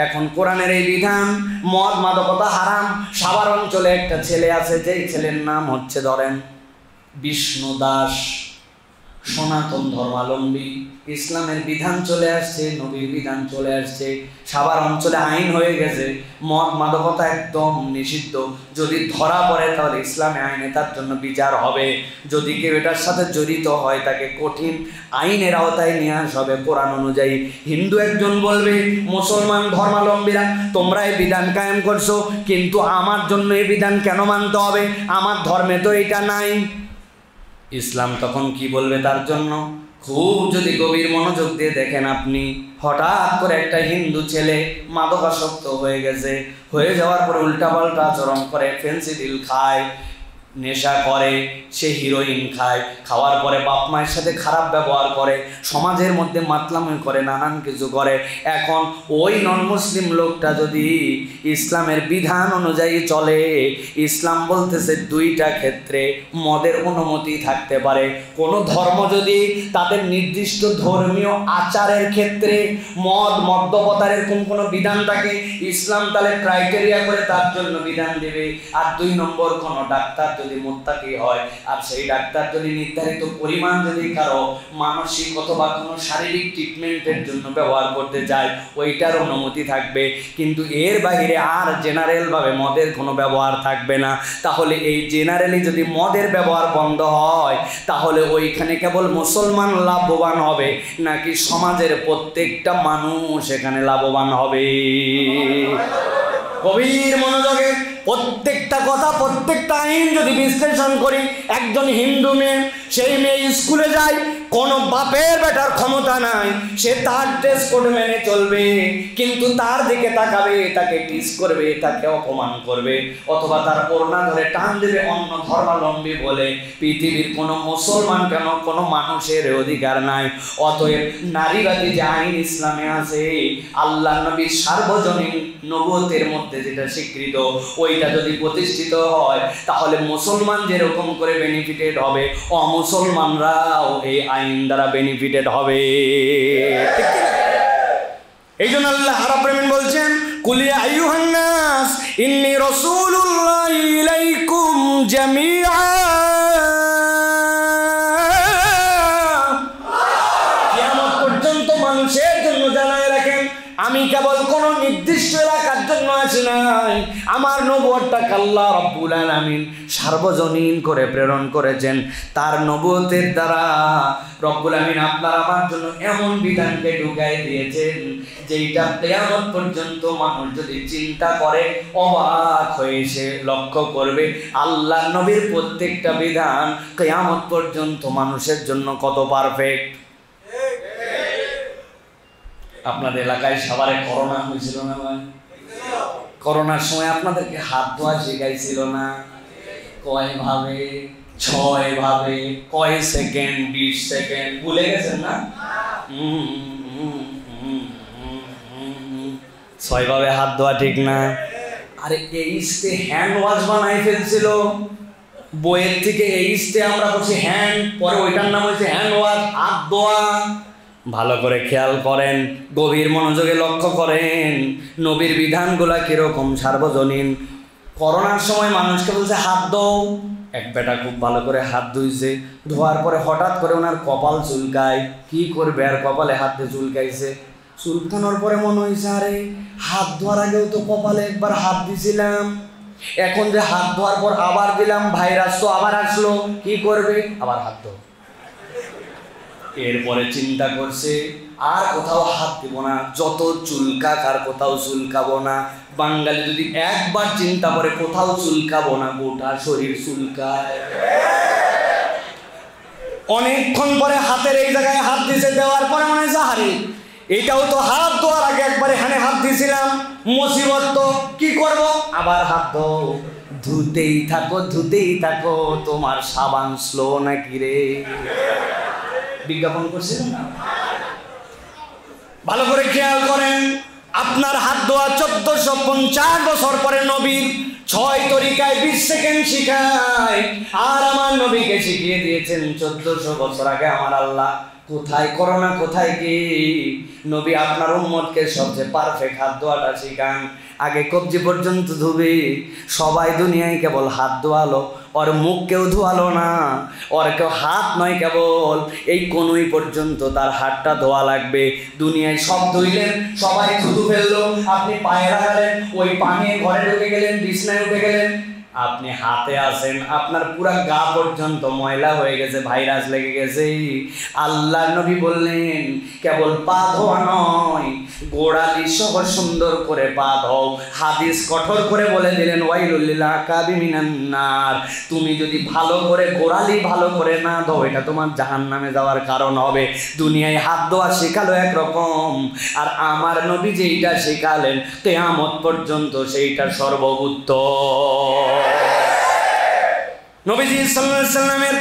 এখন কোরআনের এই বিধান মদ মাদকতা হারাম। সাভার অঞ্চলে একটা ছেলে আছে, যেই ছেলের নাম হচ্ছে ধরেন বিষ্ণু দাস, সনাতন ধর্মাবলম্বী, ইসলামের বিধান চলে আসছে, নবীর বিধান চলে আসছে, সাভার অঞ্চলে আইন হয়ে গেছে মদ মাদকতা একদম নিষিদ্ধ। যদি ধরা পড়ে তাহলে ইসলামে আইনে তার জন্য বিচার হবে। যদি কেউ এটার সাথে জড়িত হয় তাকে কঠিন আইনের আওতায় নিয়ে আসা হবে কোরআন অনুযায়ী। হিন্দু একজন বলবে, মুসলমান ধর্মাবলম্বীরা তোমরা এই বিধান কায়েম করছো, কিন্তু আমার জন্য এই বিধান কেন মানতে হবে? আমার ধর্মে তো এটা নাই। ইসলাম তখন কি বলবে তার জন্য? খুব যদি গভীর মনোযোগ দিয়ে দেখেন আপনি, হঠাৎ করে একটা হিন্দু ছেলে মাদকাসক্ত হয়ে গেছে, হয়ে যাওয়ার পরে উল্টাপাল্টা আচরণ করে, ফেন্সিডিল খায়, নেশা করে, সে হিরোইন খায়, খাওয়ার পরে বাপ মায়ের সাথে খারাপ ব্যবহার করে, সমাজের মধ্যে মাতলামি করে, নানান কিছু করে। এখন ওই নন মুসলিম লোকটা যদি ইসলামের বিধান অনুযায়ী চলে, ইসলাম বলতেছে দুইটা ক্ষেত্রে মদের অনুমতি থাকতে পারে। কোনো ধর্ম যদি তাদের নির্দিষ্ট ধর্মীয় আচারের ক্ষেত্রে মদ্যপানের এরকম কোনো বিধান থাকে, ইসলাম তাহলে ক্রাইটেরিয়া করে তার জন্য বিধান দেবে। আর দুই নম্বর, কোনো ডাক্তার যদি মুত্তাকি হয় আর সেই ডাক্তার যদি নির্ধারিত পরিমাণ যদি কারো মানসিক অথবা কোনো শারীরিক ট্রিটমেন্টের জন্য ব্যবহার করতে চায়, ওইটার অনুমতি থাকবে। কিন্তু এর বাইরে আর জেনারেল ভাবে মদের কোনো ব্যবহার থাকবে না। তাহলে এই জেনারেলি যদি মদের ব্যবহার বন্ধ হয়, তাহলে ওইখানে কেবল মুসলমান লাভবান হবে নাকি সমাজের প্রত্যেকটা মানুষ এখানে লাভবান হবে? গভীর মনোযোগে প্রত্যেকটা কথা, প্রত্যেকটা আইন যদি বিশ্লেষণ করি, একজন হিন্দু মেয়ে, সেই মেয়ে স্কুলে যায়, কোনো বাপের বেটার ক্ষমতা নাই, সে তার ড্রেস কোড মেনে চলবে, কিন্তু তার দিকে তাকাবে, তাকে টিস করবে, তাকে অপমান করবে, অথবা তার ওড়না ধরে টান দেবে অন্য ধর্মাবলম্বী বলে। পৃথিবীর কোনো মুসলমান কেন, কোনো মানুষের অধিকার নাই। অতএব নারীবাদী যে আইন ইসলামে আছে, আল্লাহ নবীর সার্বজনীন নবুয়তের মধ্যে যেটা স্বীকৃত, ওইটা যদি প্রতিষ্ঠিত হয়, তাহলে মুসলমান যেরকম করে বেনিফিটেড হবে, অমুসলমানরাও এই আইন দ্বারা বেনিফিটেড হবে। এই জন্য আল্লাহ রাব্বুল আমিন বলছেন, কুল ইয়া আইয়ুহান নাস ইন্নী রাসূলুল্লাহি ইলাইকুম জামিআ। কিয়ামত পর্যন্ত মানুষের জন্য জানায় রাখেন, আমি কেবল কোন নির্দিষ্ট এলাকার জন্য আসি নাই, আমার নবুয়তটাকে আল্লাহ রাব্বুল আলামিন সার্বজনীন করে প্রেরণ করেছেন। তার নবুয়তের দ্বারা রব্বুল আলামিন আপনার আমার জন্য এমন বিধানকে ঢুকাই দিয়েছেন, যেটা কিয়ামত পর্যন্ত মানুষ যদি চিন্তা করে অবাক হয়ে সে লক্ষ্য করবে আল্লাহ নবীর প্রত্যেকটা বিধান কিয়ামত পর্যন্ত মানুষের জন্য কত পারফেক্ট। আপনাদের এলাকায় সবারে করোনা হয়েছিল না ভাই? করোনার সময় আপনাদেরকে হাত ধোয়া শেখাইছিল না? কয় ভাবে, 6 ভাবে, কয় সেকেন্ড, 20 সেকেন্ড, ভুলে গেছেন না? 6 ভাবে হাত ধোয়া ঠিক না? আরে এইস্তে হ্যান্ড ওয়াশ বানাই ফেলছিল। বইয়ের থেকে এইস্তে আমরা বলছি হ্যান্ড, পরে ওইটার নাম হচ্ছে হ্যান্ড ওয়াশ, হাত ধোয়া। ভালো করে খেয়াল করেন, গভীর মনোযোগে লক্ষ্য করেন নবীর বিধানগুলা কিরকম সার্বজনীন। করোনার সময় মানুষকে বলছে হাত ধোও, এক বেটা খুব ভালো করে হাত ধুইছে, ধোয়ার পরে হঠাৎ করে ওনার কপাল চুলকায়। কি করবে আর, কপালে হাত দিয়ে চুলকাইছে, চুলকানোর পরে মনে হয়েছে আরে হাত ধোয়ার আগেও তো কপালে একবার হাত দিছিলাম, এখন যে হাত ধোয়ার পর আবার দিলাম ভাইরাস তো আবার আসলো, কি করবে, আবার হাত ধো। এরপরে চিন্তা করছে আর কোথাও হাত দিব না, যত চুলকাক আর কোথাও চুলকাবো না। বাঙালি যদি একবার চিন্তা করে কোথাও চুলকাবো না, গোটা শরীর চুলকায়। অনেকক্ষণ পরে হাতের এই জায়গায় হাত দিয়েছে, দেওয়ার পরে মনে হয়েছে আরে এটাও তো হাত ধোয়ার আগে একবারে এখানে হাত দিয়েছিলাম, মুসিবত তো, কি করব, আবার হাত ধো। ধুতেই থাকো, তোমার সাবান স্লো নাকি রে, বিজ্ঞাপন করছিলেন না? ভালো করে খেয়াল করেন, আপনার হাত ধোয়া 1450 বছর পরে নবীর 6 তরিকায় 20 সেকেন্ড শিখায়, আর আমার নবীকে শিখিয়ে দিয়েছেন 1400 বছর আগে আমার আল্লাহ। কোথায় করোনা, কোথায় কি? নবী আপনার উম্মতকে সবচেয়ে পারফেক্ট হাত ধোয়াটা শিখান। আগে কবজি পর্যন্ত ধুবে, সবাই দুনিয়ায় কেবল হাত ধোয়ালো, ওর মুখ কেউ ধোয়ালো না, ওর কেউ হাত নয়, কেবল এই কোনই পর্যন্ত তার হাতটা ধোয়া লাগবে। দুনিয়ায় সব ধুইলেন, সবাই থুতু ফেললো, আপনি পায়ে লাগালেন, ওই পানি ঘরে ঢুকে গেলেন, বিছনায় উঠে গেলেন, আপনি হাতে আছেন, আপনার পুরা গা পর্যন্ত ময়লা হয়ে গেছে, ভাইরাস লেগে গেছে। আল্লাহ নবী বললেন কেবল পা ধোয়া নয়, গোড়ালি সহ সুন্দর করে পা ধোও। হাদিস কঠোর করে বলে দিলেন ওয়াইলুল লিল আকাবি মিনান নার, তুমি যদি ভালো করে গোড়ালি ভালো করে না ধোও, এটা তোমার জাহান্নামে যাওয়ার কারণ হবে। দুনিয়ায় হাত ধোয়া শেখালো একরকম, আর আমার নবী যেইটা শেখালেন কিয়ামত পর্যন্ত সেইটা সর্বোত্তম। নবীজি সাল্লাল্লাহু আলাইহি সাল্লামের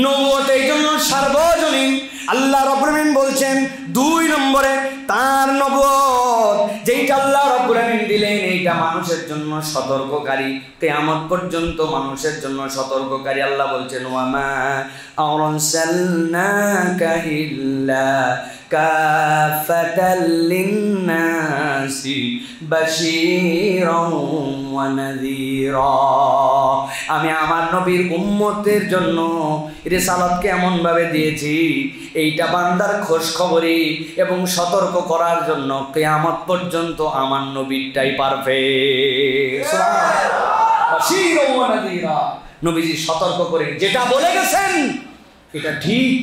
নবুয়ত এই জন্য সার্বজনীন। আল্লাহ রাব্বুল আমিন বলছেন 2 নম্বরে তার নবুয়ত যেইটা আল্লাহ রাব্বুল আমিন দিলেন, এইটা মানুষের জন্য সতর্ককারী, কিয়ামত পর্যন্ত মানুষের জন্য সতর্ককারী। আল্লাহ বলছেন ওয়ামা আরসালনাকা ইল্লা কাফাতাল লিন্নাসি বাশীরান ওয়া নাযীরা। আমি আমার নবীর উম্মতের জন্য রিসালাতকে এমন ভাবে দিয়েছি, এইটা বান্দার খোঁজ খবরই এবং সতর্ক করার জন্য কিয়ামত পর্যন্ত আমার নবীরটাই পারফেক্ট। বাশীরান ওয়া নাযীরা, নবীজি সতর্ক করে যেটা বলে গেছেন এটা ঠিক,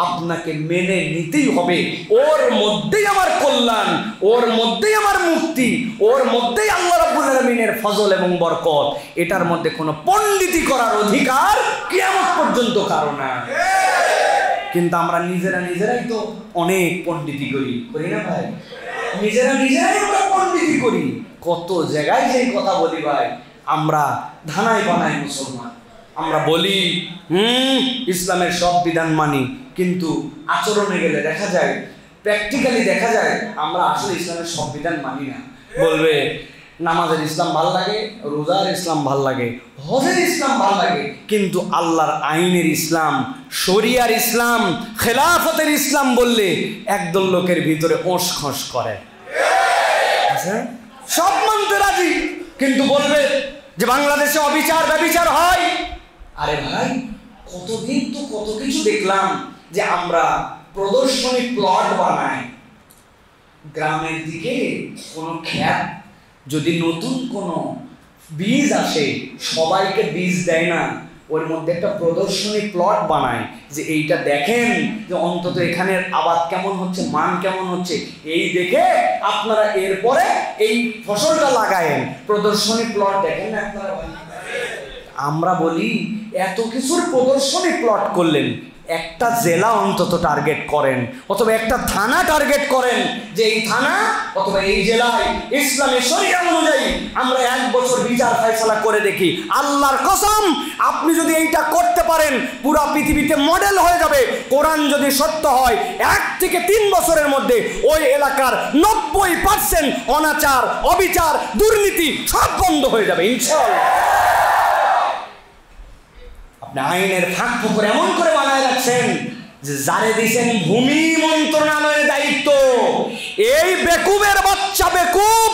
আপনাকে মেনে নিতেই হবে। ওর মধ্যেই আমার কল্যাণ, ওর মধ্যেই আমার মুক্তি, ওর মধ্যেই আল্লাহ রাব্বুল আলামিনের ফজল এবং বরকত। এটার মধ্যে কোনো পণ্ডিতি করার অধিকার কিয়ামত পর্যন্ত কারো না। কিন্তু আমরা নিজেরাই তো অনেক পণ্ডিতি করি না ভাই? নিজেরাই আমরা পণ্ডিতি করি, কত জায়গায় যে কথা বলি ভাই। আমরা ধানায় বানাই মুসলমান, আমরা বলি ইসলামের সব বিধান মানি, কিন্তু আচরণে গেলে দেখা যায়, প্র্যাকটিক্যালি দেখা যায় আমরা আসলে ইসলামের সব বিধান মানি না। বলবে নামাজের ইসলাম ভাল লাগে, রোজার ইসলাম ভাল লাগে, হজের ইসলাম ভাল লাগে, কিন্তু আল্লাহর আইনের ইসলাম, শরিয়ার ইসলাম, খেলাফতের ইসলাম বললে একদল লোকের ভিতরে ওঁস খস করে। সব মানতে রাজি, কিন্তু বলবে যে বাংলাদেশে অবিচার ব্যভিচার হয়। আরে ভাই, কতদিন তো কত কিছু দেখলাম যে আমরা প্রদর্শনী প্লট বানাই, গ্রামের দিকে কোনো ক্ষেত যদি নতুন কোনো বীজ আসে, সবাইকে বীজ দেয় না, ওর মধ্যে একটা প্রদর্শনী প্লট বানায় যে এইটা দেখেন যে অন্তত এখানের আবাদ কেমন হচ্ছে, মান কেমন হচ্ছে, এই দেখে আপনারা এরপরে এই ফসলটা লাগায়েন। প্রদর্শনী প্লট দেখেন না আপনারা? আমরা বলি এত কিছুর প্রদর্শনী প্লট করলেন, একটা জেলা অন্তত টার্গেট করেন, অথবা একটা থানা টার্গেট করেন যে এই থানা অথবা এই জেলায় ইসলামী শরিয়া অনুযায়ী আমরা 1 বছর বিচার ফয়সালা করে দেখি। আল্লাহর কসম, আপনি যদি এইটা করতে পারেন পুরা পৃথিবীতে মডেল হয়ে যাবে। কোরআন যদি সত্য হয়, 1 থেকে 3 বছরের মধ্যে ওই এলাকার 90% অনাচার, অবিচার, দুর্নীতি সব বন্ধ হয়ে যাবে ইনশাআল্লাহ। আইনের ফাঁক ফোকর এমন করে বানায় রাখছেন যে যারে দিয়েছেন ভূমি মন্ত্রণালয়ের দায়িত্ব, এই বেকুবের বাচ্চা বেকুব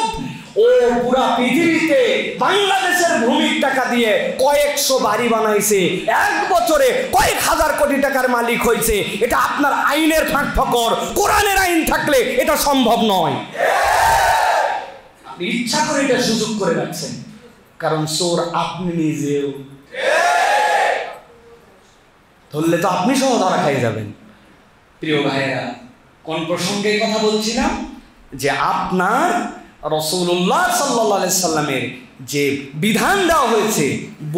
ও পুরা পৃথিবীতে বাংলাদেশের ভূমির টাকা দিয়ে কয়েকশো বাড়ি বানাইছে, এক বছরে কয়েক হাজার কোটি টাকার মালিক হয়েছে। এটা আপনার আইনের ফাঁক ফকর, কোরআনের আইন থাকলে এটা সম্ভব নয়। আপনি ইচ্ছা করে এটা সুযোগ করে রাখছেন, কারণ চোর আপনি নিজেও, ধরলে তো আপনি সহ ধরা খাই যাবেন। প্রিয় ভাইয়েরা, কোন প্রসঙ্গে কথা বলছিলাম? যে আপনার রাসূলুল্লাহ সাল্লাল্লাহু আলাইহি সাল্লামের যে বিধান দেওয়া হয়েছে,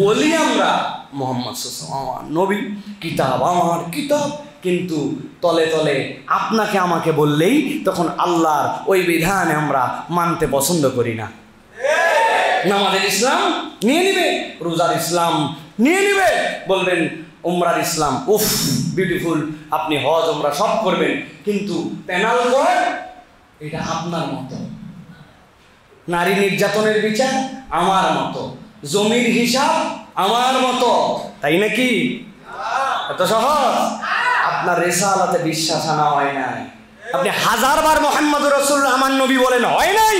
বলি আমরা মুহাম্মদ সাল্লাল্লাহু আলাইহি ওয়াসাল্লাম নবী, কিতাব আমার কিতাব, কিন্তু তলে তলে আপনাকে আমাকে বললেই তখন আল্লাহর ওই বিধানে আমরা মানতে পছন্দ করি না। নামাজের ইসলাম নিয়ে নিবে, রোজার ইসলাম নিয়ে নিবে, বলবেন উমরার ইসলাম উফ বিউটিফুল, আপনি হজ উমরা সব করবেন, কিন্তু প্যানাল কোড এটা আপনার মতো, নারী নির্যাতনের বিচার আমার মতো, জমির হিসাব আমার মতো, তাই নাকি? এত সহজ? আপনার রিসালাতে বিশ্বাস আনা হয় নাই। আপনি হাজারবার মুহাম্মদুর রাসূলুল্লাহ আমার নবী বলেন, হয় নাই।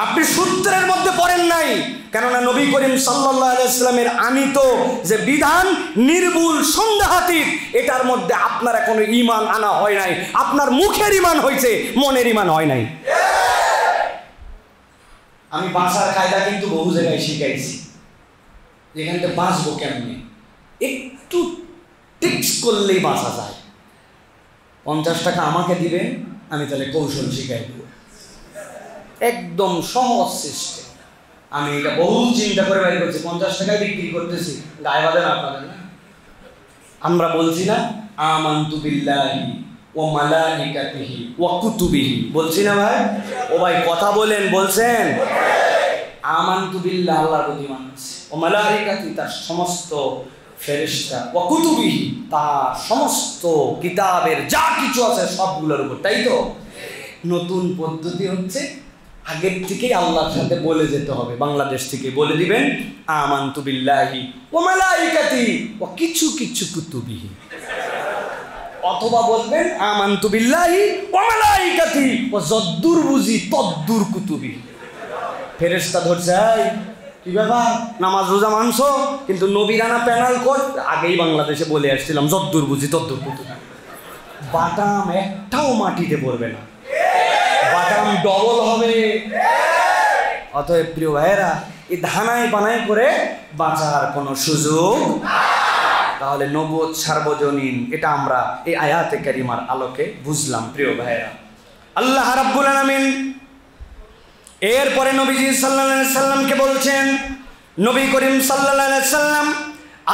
আপনি সূত্রের মধ্যে পড়েন নাই, কেননা নবী করিম সাল্লাল্লাহু আলাইহি ওয়াসাল্লামের আনিত যে বিধান নির্ভুল সন্দেহাতীত, এটার মধ্যে আপনার এখনো ঈমান আনা হয় নাই। আপনার মুখের ঈমান হয়েছে, মনের ঈমান হয় নাই। আমি বাঁচার কায়দা কিন্তু বহু জায়গায় শিখাইছি, যেখান থেকে বাঁচবো কেমনে, একটু টিক্স করলেই বাঁচা যায়। 50 টাকা আমাকে দিবেন, আমি তাহলে কৌশল শিখাই দেব, একদম সহজ সিস্টেম। আমি এটা বহু চিন্তা করে বাইর করছি, 50 টাকায় বিক্রি করতেছি, গায়ে বাঁধেন আপনাদের না? আমরা বলছি না আমানতু বিল্লাহি ওয়া মালাইকাতিহি ওয়া কুতুবিহি, বলছি না ভাই? ও ভাই কথা বলেন, বলছেন আমানতু বিল্লাহ, আল্লাহর প্রতি ঈমান আনছি, ওয়া মালাইকাতি, তার সমস্ত ফেরেশতা, ওয়া কুতুবিহি, তার সমস্ত কিতাবের যা কিছু আছে সবগুলোর উপর, তাই তো? নতুন পদ্ধতি হচ্ছে আগের থেকেই আল্লাহর সাথে বলে যেতে হবে, বাংলাদেশ থেকে বলে দিবেন আমানতু বিল্লাহি ওয়া মালাইকাতি ওয়া কিছু কিছু কুতুবিহি, অথবা বলবেন আমানতু বিল্লাহি ওয়া মালাইকাতি ওয়া যদ্দুর বুঝি তদ্দুর কুতুবিহি। ফেরেশতা ধরছে, কি ব্যাপার, নামাজ রোজা মানছো, কিন্তু নবীর আনা প্যানাল কোড আগেই বাংলাদেশে বলে আসছিলাম, যদ্দুর বুঝি তদ্দুর কুতুবিহি। বাটাম একটাও মাটিতে পড়বে না, বাটাম ডবল হবে। অতএব প্রিয় ভাইয়েরা, এই ধানাই বানাই করে বাঁচার কোনো সুযোগ। তাহলে নবুয়ত সার্বজনীন, এটা আমরা এই আয়াতে কারিমার আলোকে বুঝলাম। প্রিয় ভাইয়েরা, আল্লাহ রাব্বুল আলামিন এরপরে নবীজি সাল্লাল্লাহু আলাইহি সাল্লামকে বলছেন, নবী করিম সাল্লাল্লাহু আলাইহি সাল্লাম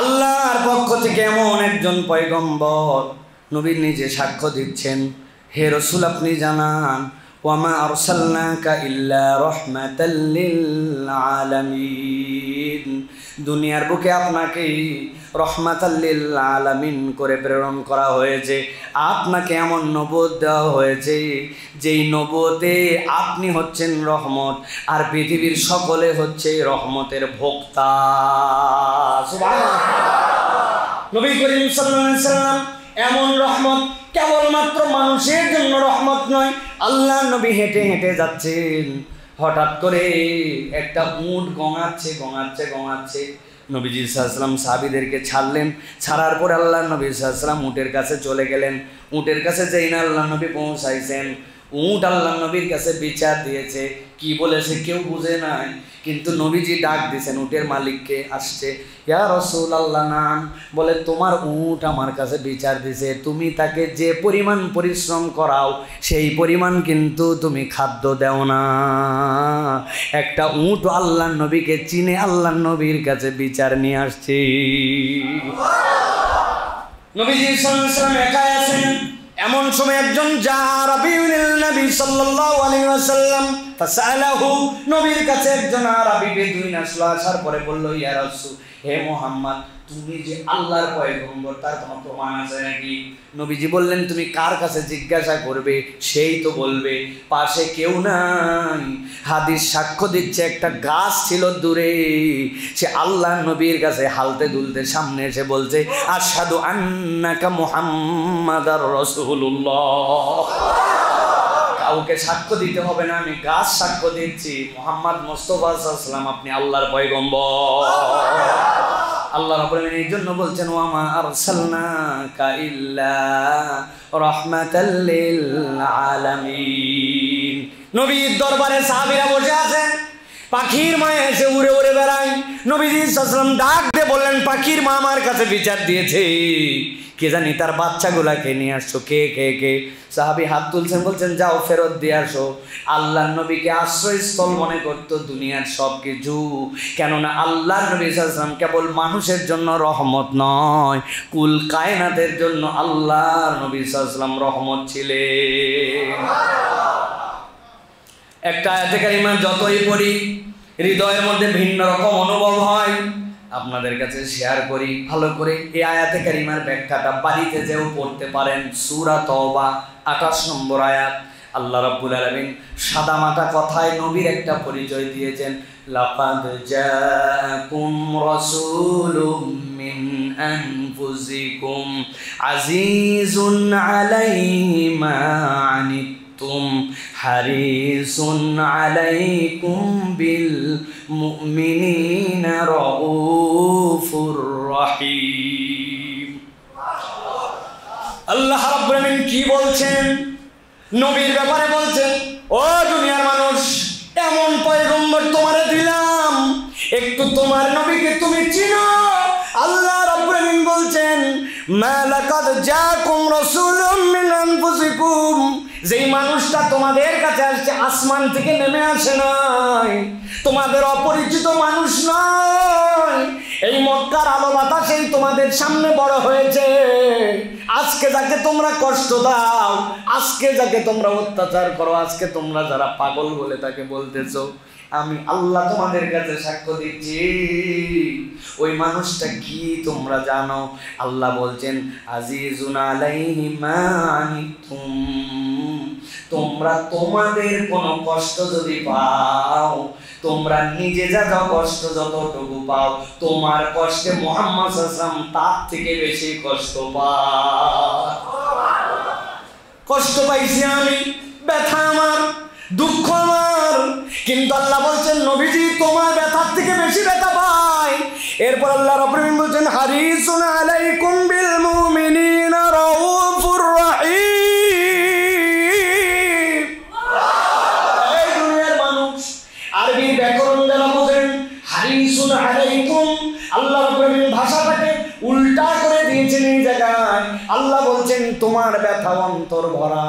আল্লাহর পক্ষ থেকে এমন একজন পয়গম্বর, নবী নিজে সাক্ষ্য দিচ্ছেন, হে রাসূল আপনি জানান, ওয়ামা আরসালনাকা ইল্লা রাহমাতাল লিল আলামিন, দুনিয়ার বুকে আপনাকে রহমাতাল লিল আলামিন করে প্রেরণ করা হয়েছে। আপনাকে এমন নবুয়ত দেওয়া হয়েছে যেই নবুয়তে আপনি হচ্ছেন রহমত, আর পৃথিবীর সকলে হচ্ছে রহমতের ভোক্তা। সুবহানাল্লাহ। নবী করিম সাল্লাল্লাহু আলাইহি সাল্লাম এমন রহমত, কেবলমাত্র মানুষের জন্য রহমত নয়। আল্লাহ নবী হেঁটে হেঁটে যাচ্ছেন, হঠাৎ করে একটা উট গঙাচ্ছে। নবীজি সাল্লাল্লাহু আলাইহি ওয়াসাল্লাম সাহাবীদেরকে ছাড়লেন, ছাড়ার পর আল্লাহ নবী সাল্লাল্লাহু আলাইহি ওয়াসাল্লাম উটের কাছে চলে গেলেন। উটের কাছে যেই না আল্লাহ নবী পৌঁছাইছেন, উট আল্লাহ নবীর কাছে বিচার দিয়েছে, কি বলেছে কেউ বুঝে নাই, কিন্তু নবীজি ডাক দিয়েছেন উটের মালিককে, আসছে, ইয়া রাসূলুল্লাহ নাম, বলে তোমার উট আমার কাছে বিচার দিছে, তুমি তাকে যে পরিমাণ পরিশ্রম করাও সেই পরিমাণ কিন্তু তুমি খাদ্য দেও না। একটা উট আল্লাহ নবীকে চিনে আল্লাহ নবীর কাছে বিচার নিয়ে আসছে। নবীজি সাল্লাল্লাহু আলাইহি ওয়াসাল্লাম একাই আছেন, এমন সময় একজন জারাবিউল নবী সাল্লাল্লাহু আলাইহি ওয়াসাল্লাম ফাসালাহু, নবীর কাছে একজন আরবি বেদুইন আসলো, আসার পরে বলল, ইয়া রাসূল, হে মুহাম্মদ, তুমি যে আল্লাহর পয়গম্বর তার কোনো প্রমাণ আছে নাকি? নবীজি বললেন, তুমি কার কাছে জিজ্ঞাসা করবে সেই তো বলবে, পাশে কেউ নাই। হাদিস সাক্ষ্য দিচ্ছে একটা গাছ ছিল দূরে, সে আল্লাহ নবীর কাছে হালতে দুলতে সামনে এসে বলছে, আশহাদু আন্নাকা মুহাম্মাদার রাসূলুল্লাহ। কাউকে সাক্ষ্য দিতে হবে না, আমি গাছ সাক্ষ্য দিচ্ছি মুহাম্মদ মুস্তাফা সাল্লাল্লাহু আলাইহি ওয়াসাল্লাম আপনি আল্লাহর পয়গম্বর। আল্লাহ রাব্বুল আলামিন এই জন্য বলছেন ওয়া মা আরসালনাকা ইল্লা রাহমাতাল লিল আলামিন। নবীর দরবারে সাহাবীরা বসে আছেন, পাখির মা এসে উড়ে উড়ে বেড়ায়। নবীজি সাল্লাল্লাহু আলাইহি ওয়াসাল্লাম ডাক দিয়ে বললেন পাখির মা আমার কাছে বিচার দিয়েছে, কে জানি তার বাচ্চাগুলাকে নিয়ে আসছো, কে কে কে। সাহাবী হাত তুলছেন, বলছেন যাও ফেরত দিয়ে আসো। আল্লাহর নবীকে আশ্রয়স্থল মনে করতো দুনিয়ার সব কিছু, কেননা আল্লাহর নবী সাল্লাল্লাহু আলাইহি ওয়াসাল্লাম কেবল মানুষের জন্য রহমত নয়, কুল কায়নাতের জন্য আল্লাহর নবী সাল্লাল্লাহু আলাইহি ওয়াসাল্লাম রহমত ছিলেন। একটা আয়াতে কারিমা যতই পড়ি হৃদয়ের মধ্যে ভিন্ন রকম অনুভব হয়। আপনাদের কাছে শেয়ার করি ভালো করে। এই আয়াতে কারিমার ব্যাখ্যাটা বাড়িতে যেও পড়তে পারেন। সূরা তওবা 28 নম্বর আয়াত। আল্লাহ রাব্বুল আলামিন সাদামাটা কথায় নবীর একটা পরিচয় দিয়েছেন, লাকাদ জাআকুম রাসূলুম মিন আনফুসিকুম আজিজুন আলাইহি মা আনিতুম হারিসুন আলাইকুম বিল মুমিনিনা রাউফুর রহিম। আল্লাহ রাব্বুল আলামিন কি বলছেন? নবীর ব্যাপারে বলছেন, ও দুনিয়ার মানুষ, এমন পয়গম্বর তোমারে দিলাম, একটু তোমার নবীকে তুমি চিনো। আল্লাহ রাব্বুল আলামিন বলছেন, মা লাকাদ জাআকুম রাসূলুম মিন আনফুসিকুম, যেই মানুষটা তোমাদের কাছে আসছে আসমান থেকে নেমে আসে নাই, তোমাদের অপরিচিত মানুষ নয়, এই মক্কার আলো বাতাসেই তোমাদের সামনে বড় হয়েছে। আজকে যাকে তোমরা কষ্ট দাও, আজকে যাকে তোমরা অত্যাচার করো, আজকে তোমরা যারা পাগল বলে তাকে বলতেছো, আমি আল্লাহ তোমাদের কাছে সাক্ষ্য দিচ্ছি ওই মানুষটা কি তোমরা জানো। আল্লাহ বলছেন আজিজুন আলাইহি মা আনিতুম, তোমরা তোমাদের কোনো কষ্ট যদি পাও, তোমরা নিজে যা যা কষ্ট যতটুকু পাও, তোমার কষ্টে মুহাম্মদ সাল্লাল্লাহু আলাইহি ওয়াসাল্লাম তার থেকে বেশি কষ্ট পায়। কষ্ট পাইছি আমি, ব্যথা আমার, দুঃখ আমার, কিন্তু আল্লাহ বলছেন নবীজি তোমার ব্যথার থেকে বেশি ব্যথা পায়। এরপর আল্লাহ রাব্বুল আলামিন বলছেন হারিসুন আলাইকুম বিল মুমিনিনা রাউফুর রহিম। এই দুনিয়ার মানুষ আরবি ব্যাকরণ যারা বোঝেন, হারিসুন আলাইকুম আল্লাহ রাব্বুল আলামিন ভাষাটাকে উল্টা করে দিয়েছেন। এই জায়গায় আল্লাহ বলছেন তোমার ব্যথা অন্তর ভরা,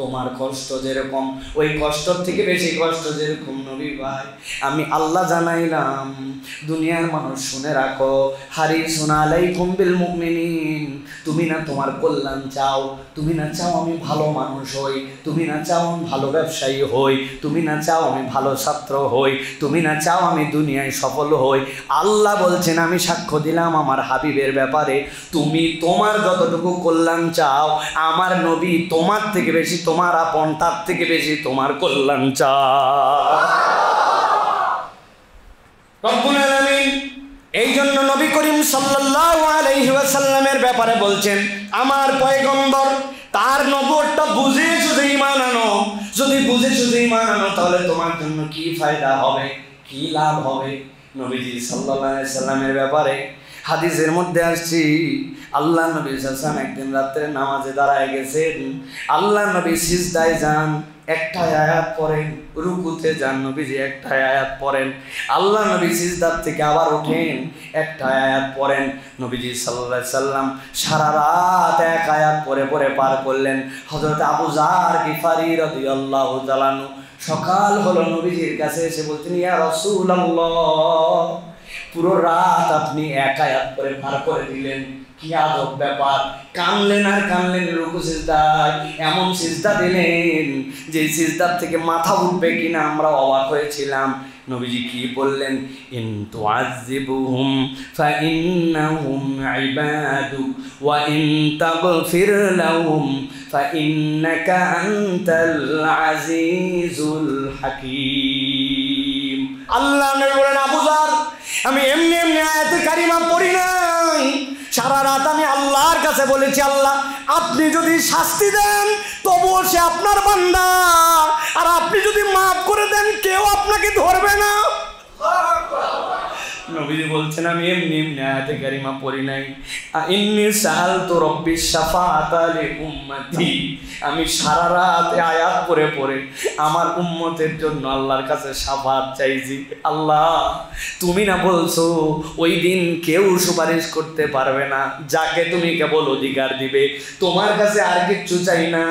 তোমার কষ্ট যেরকম ওই কষ্টর থেকে বেশি কষ্ট যেরকম নবী ভাই আমি আল্লাহ জানাইলাম। দুনিয়ার মানুষ শুনে রাখো, হারিসুন আলাইকুম বিল মুমিনিন, তুমি না তোমার কল্যাণ চাও, তুমি না চাও আমি ভালো মানুষ হই, তুমি না চাও আমি ভালো ব্যবসায়ী হই, তুমি না চাও আমি ভালো ছাত্র হই, তুমি না চাও আমি দুনিয়ায় সফল হই। আল্লাহ বলছেন আমি সাক্ষ্য দিলাম আমার হাবিবের ব্যাপারে, তুমি তোমার যতটুকু কল্যাণ চাও, আমার নবী তোমার থেকে বেশি, তোমার আপন তার থেকে বেশি তোমার কল্যাণ চায়। রব্বুল আলামিন এই জন্য নবী করিম সাল্লাল্লাহু আলাইহি ওয়াসাল্লামের ব্যাপারে বলছেন আমার পয়গম্বর, তার নবুয়তটা বুঝে শুধু ঈমান আনো, যদি বুঝে শুধু ঈমান আনো তাহলে তোমার জন্য কি ফায়দা হবে, কি লাভ হবে। নবীজি সাল্লাল্লাহু আলাইহি ওয়াসাল্লামের ব্যাপারে হাদিসের মধ্যে আসছি, আল্লাহ নবী সাল্লাল্লাহু আলাইহি ওয়াসাল্লাম একদিন রাত্রে নামাজে দাঁড়ায় গেছেন, আল্লাহ নবী সিজদায় যান, একটা আয়াত পড়েন, রুকুতে যান, নবীজি একটা আয়াত পড়েন, আল্লাহ নবী সিজদার থেকে আবার ওঠেন, একটা আয়াত পড়েন। নবীজি সাল্লাল্লাহু আলাইহি ওয়াসাল্লাম সারা রাত এক আয়াত পড়ে পড়ে পার করলেন। হযরত আবু যার গিফারি রাদিয়াল্লাহু তাআলা আনহু সকাল হলো নবীজির কাছে এসে বলতেন ইয়া রাসূলুল্লাহ, পুরো রাত আপনি এক আয়াত করে পার করে দিলেন, কি আজব ব্যাপার। কানলেন আর কানলেন, রুকু সিজদায় এমন সিজদা দিলেন যে সিজদার থেকে মাথা উঠবে কিনা আমরা অবাক হয়েছিলাম। নবীজি কি বললেন, ইন তুআযিবুহুম ফাইন্নাহুম ইবাদুক ওয়া ইন তাগফির লাহুম ফাইন্নাকা আনতাল আজিজুল হাকীম। আল্লাহ নবী বলেন আবু যার, আমি এমনি এমনি আয়াতে কারিমা পড়ি নাই, সারা রাত আমি আল্লাহর কাছে বলেছি, আল্লাহ আপনি যদি শাস্তি দেন তবুও সে আপনার বান্দা, আর আপনি যদি মাফ করে দেন কেউ আপনাকে ধরবে না। নবীজি বলছেন আমি এমনি এমনি আয়াতে কারিমা পড়ি নাই, ইন্নী সাআলতু রাব্বি শাফাআতা লি উম্মতি, আমি সারা রাত আয়াত পড়ে পড়ে আমার উম্মতের জন্য আল্লাহর কাছে শাফাআত চাইছি। আল্লাহ তুমি না বলছো ওই দিন কেউ সুপারিশ করতে পারবে না, যাকে তুমি কেবল অধিকার দিবে, তোমার কাছে আর কিচ্ছু চাই না,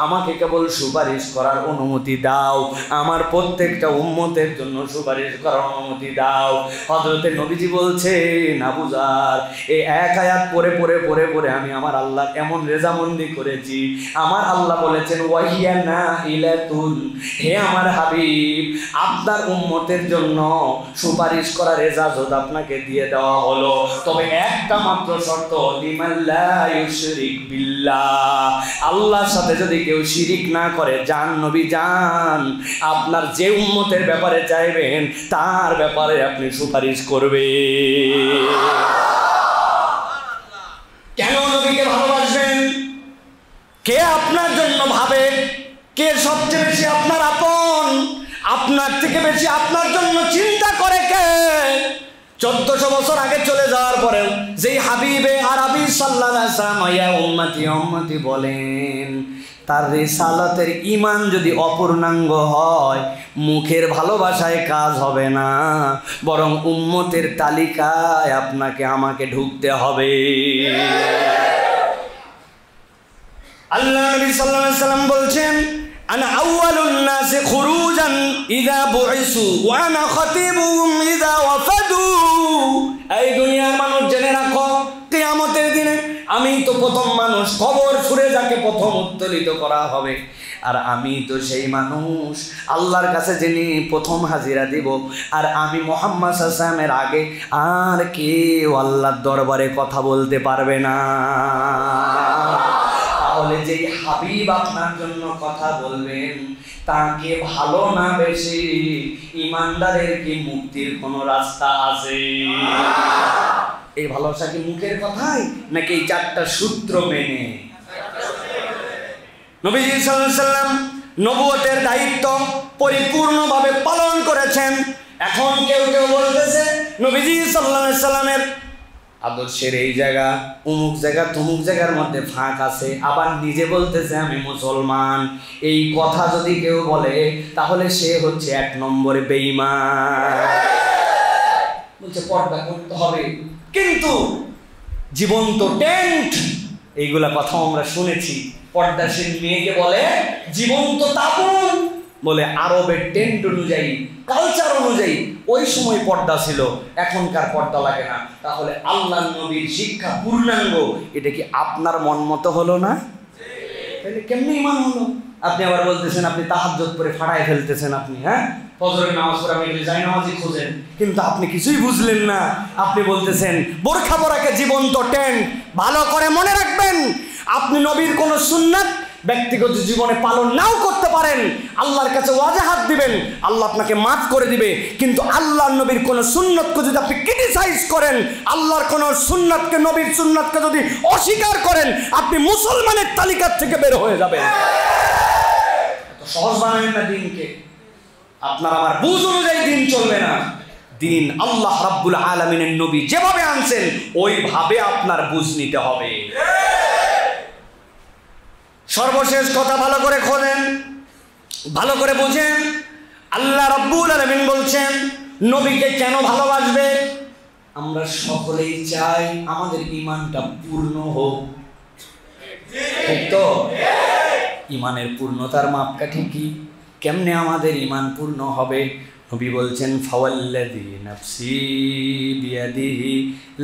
আমাকে কেবল সুপারিশ করার অনুমতি দাও, আমার প্রত্যেকটা উম্মতের জন্য সুপারিশ করার অনুমতি দাও। হযরতে নবীজি বলছেন আবু যার, এই এক আয়াত পড়ে পড়ে পড়ে পড়ে আমি আমার আল্লাহ এমন রেজামন্দি করেছি, আমার আল্লাহ বলেছেন ওয়াহিয়া নাইলাতুন, হে আমার হাবিব আপনার উম্মতের জন্য সুপারিশ করার ইজাজত আপনাকে দিয়ে দেওয়া হলো, তবে একটা মাত্র শর্ত, লিমান লা ইউশরিক বিল্লাহ, আল্লাহর সাথে যদি কেউ শিরিক না করে, জান নবী জান, আপনার যে উম্মতের ব্যাপারে চাইবেন তার ব্যাপারে আপনি সুপারিশ করবে। কেন নবীকে ভালোবাসবেন? কে আপনার জন্য ভাবে? কে সবচেয়ে বেশি আপনার আপন? আপনার থেকে বেশি আপনার জন্য চিন্তা করে কে? 1400 বছর আগে চলে যাওয়ার পরেও যেই হাবিবে আরবি সাল্লাল্লাহু আলাইহি ওয়াসাল্লাম ইয়া উম্মতি উম্মতি বলেন, তার রিসালাতের ঈমান যদি অপূর্ণাঙ্গ হয়, মুখের ভালোবাসায় কাজ হবে না, বরং উম্মতের তালিকায় আপনাকে আমাকে ঢুকতে হবে। আল্লাহ নবী সাল্লাল্লাহু আলাইহি ওয়াসাল্লাম বলছেন, আনা আউয়ালুন নাসি খুরুজান ইযা বুইসু ওয়া আনা খাতিবুহুম ইযা ওয়াফাদু। এই দুনিয়ার মানুষ জেনে রাখো, কিয়ামতের দিনে আমি তো প্রথম মানুষ, কবর ছুঁড়ে যাকে প্রথম উত্তোলিত করা হবে, আর আমি তো সেই মানুষ আল্লাহর কাছে যিনি প্রথম হাজিরা দিব, আর আমি মুহাম্মদ সাল্লাল্লাহু আলাইহি ওয়াসাল্লামের আগে আর কেউ আল্লাহর দরবারে কথা বলতে পারবে না। তাহলে যেই হাবিব আপনার জন্য কথা বলবেন, তাকে ভালো না বেশি ইমানদারের কি মুক্তির কোনো রাস্তা আছে? এই ভালোবাসা কি মুখের কথাই, নাকি এই 4টা সূত্র মেনে? নবীজি সাল্লাল্লাহু আলাইহি ওয়াসাল্লাম নবুয়তের দায়িত্ব পরিপূর্ণভাবে পালন করেছেন। এখন কেউ কেউ বলতেছে নবীজি সাল্লাল্লাহু আলাইহি ওয়াসাল্লামের আদর্শের এই জায়গা অমুক জায়গা তমুক জায়গার মধ্যে ফাঁক আছে, আবার নিজে বলতেছে আমি মুসলমান। এই কথা যদি কেউ বলে তাহলে সে হচ্ছে 1 নম্বরে বেঈমান। বলছে পর্দা করতে হবে, কিন্তু জীবন্ত টেন্ট, এইগুলা কথা আমরা শুনেছি। পর্দাশীল মেয়েকে বলে জীবন্ত তাবুত, বলে আরবের টেন্ট অনুযায়ী, কালচার অনুযায়ী ওই সময় পর্দা ছিল, এখনকার পর্দা লাগে না। তাহলে আল্লাহর নবীর শিক্ষা পূর্ণাঙ্গ, এটা কি আপনার মন মতো হলো না? তাহলে কেমনি ঈমান হলো? আপনি আবার বলতেছেন আপনি তাহাজ্জুদ পড়ে ফাড়ায় ফেলতেছেন, আপনি ফজরের নামাজ পড়ে আপনি যাই নামাজই খোঁজেন, কিন্তু আপনি কিছুই বুঝলেন না। আপনি বলতেছেন বোরখা পরাকে জীবন্ত টেন্ট। ভালো করে মনে রাখবেন, আপনি নবীর কোন সুন্নাত ব্যক্তিগত জীবনে পালন নাও করতে পারেন, আল্লাহর কাছে ওয়াজাহাত দিবেন, আল্লাহ আপনাকে মাফ করে দিবে। কিন্তু আল্লাহর নবীর কোন সুন্নাতকে যদি আপনি ক্রিটিসাইজ করেন, আল্লাহর কোন সুন্নাতকে, নবীর সুন্নাতকে যদি অস্বীকার করেন, আপনি মুসলমানের তালিকা থেকে বের হয়ে যাবেন। এত সহজ বানাবেন না দিনকে। আপনার আমার বুঝ অনুযায়ী দিন চলবে না। দিন আল্লাহ রাব্বুল আলামিনের নবী যেভাবে আনছেন ওইভাবে আপনার বুঝ নিতে হবে। সর্বশেষ কথা ভালো করে খোঁজেন, ভালো করে বুঝেন। আল্লাহ রাব্বুল আলামিন বলছেন নবীকে কেন ভালোবাসবে? আমরা সকলেই চাই আমাদের ঈমানটা পূর্ণ হোক, ঠিক তো? ঈমানের পূর্ণতার মাপকাঠি কি? কেমনে আমাদের ঈমান পূর্ণ হবে? নবী বলছেন ফাওয়াল্লাযী নাফসি বিয়াদিহি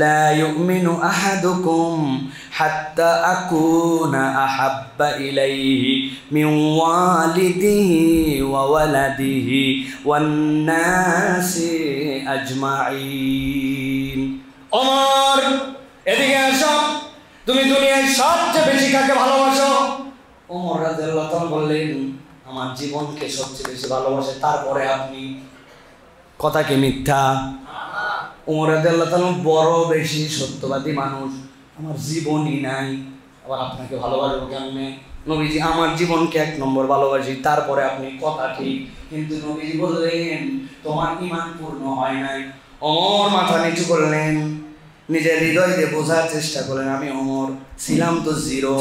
লা ইউমিনু আহাদুকুম হাত্তা আকুনা আহাব্বা ইলাইহি মিন ওয়ালিদিহি ওয়া ওয়ালাদিহি ওয়ান নাসি আজমাইন। ওমর এদিকে আসো, তুমি দুনিয়ায় সবচেয়ে বেশি কাকে ভালোবাসো? ওমর রাদিয়াল্লাহু তাআলা বললেন আমার জীবনকে সবচেয়ে বেশি ভালোবাসে, তারপরে আপনি। কথা কি মিথ্যা? ওমর রাদিয়াল্লাহু তাআলা বড় বেশি সত্যবাদী মানুষ, আমার জীবনই নাই, আবার আপনাকে ভালোবাসবো কেমনে? নবীজি আমার জীবনকে 1 নম্বর ভালোবাসি, তারপরে আপনি কথা ঠিক। কিন্তু নবীজি বললেন তোমার ঈমান পূর্ণ হয় নাই। ওমর মাথা নিচু করলেন, নিজের হৃদয় দিয়ে বোঝার চেষ্টা করলেন আমি ওমর ছিলাম তো জিরো,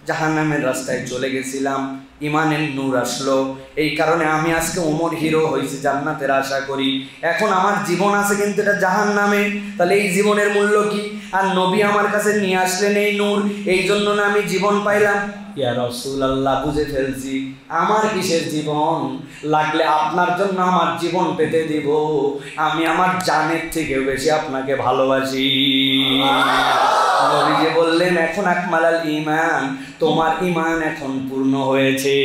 জাহান্নামের রাস্তায় চলে গেছিলাম, ইমানের নূর আসলো, এই কারণে আমি আজকে ওমর হিরো হয়েছি, জান্নাতের আশা করি। এখন আমার জীবন আছে কিন্তু এটা জাহান্নামে, তাহলে এই জীবনের মূল্য কি? আর নবী আমার কাছে নিয়ে আসলেন এই নূর, এই জন্য না আমি জীবন পাইলাম। ইয়া রাসূলুল্লাহ, বুঝে ফেলছি, আমার কিসের জীবন? লাগলে আপনার জন্য আমার জীবন পেতে দিব, আমি আমার জানের থেকে বেশি আপনাকে ভালোবাসি। নবীজি বললেন এখন আকমালাল ঈমান, তোমার ঈমান এখন পূর্ণ হয়েছে।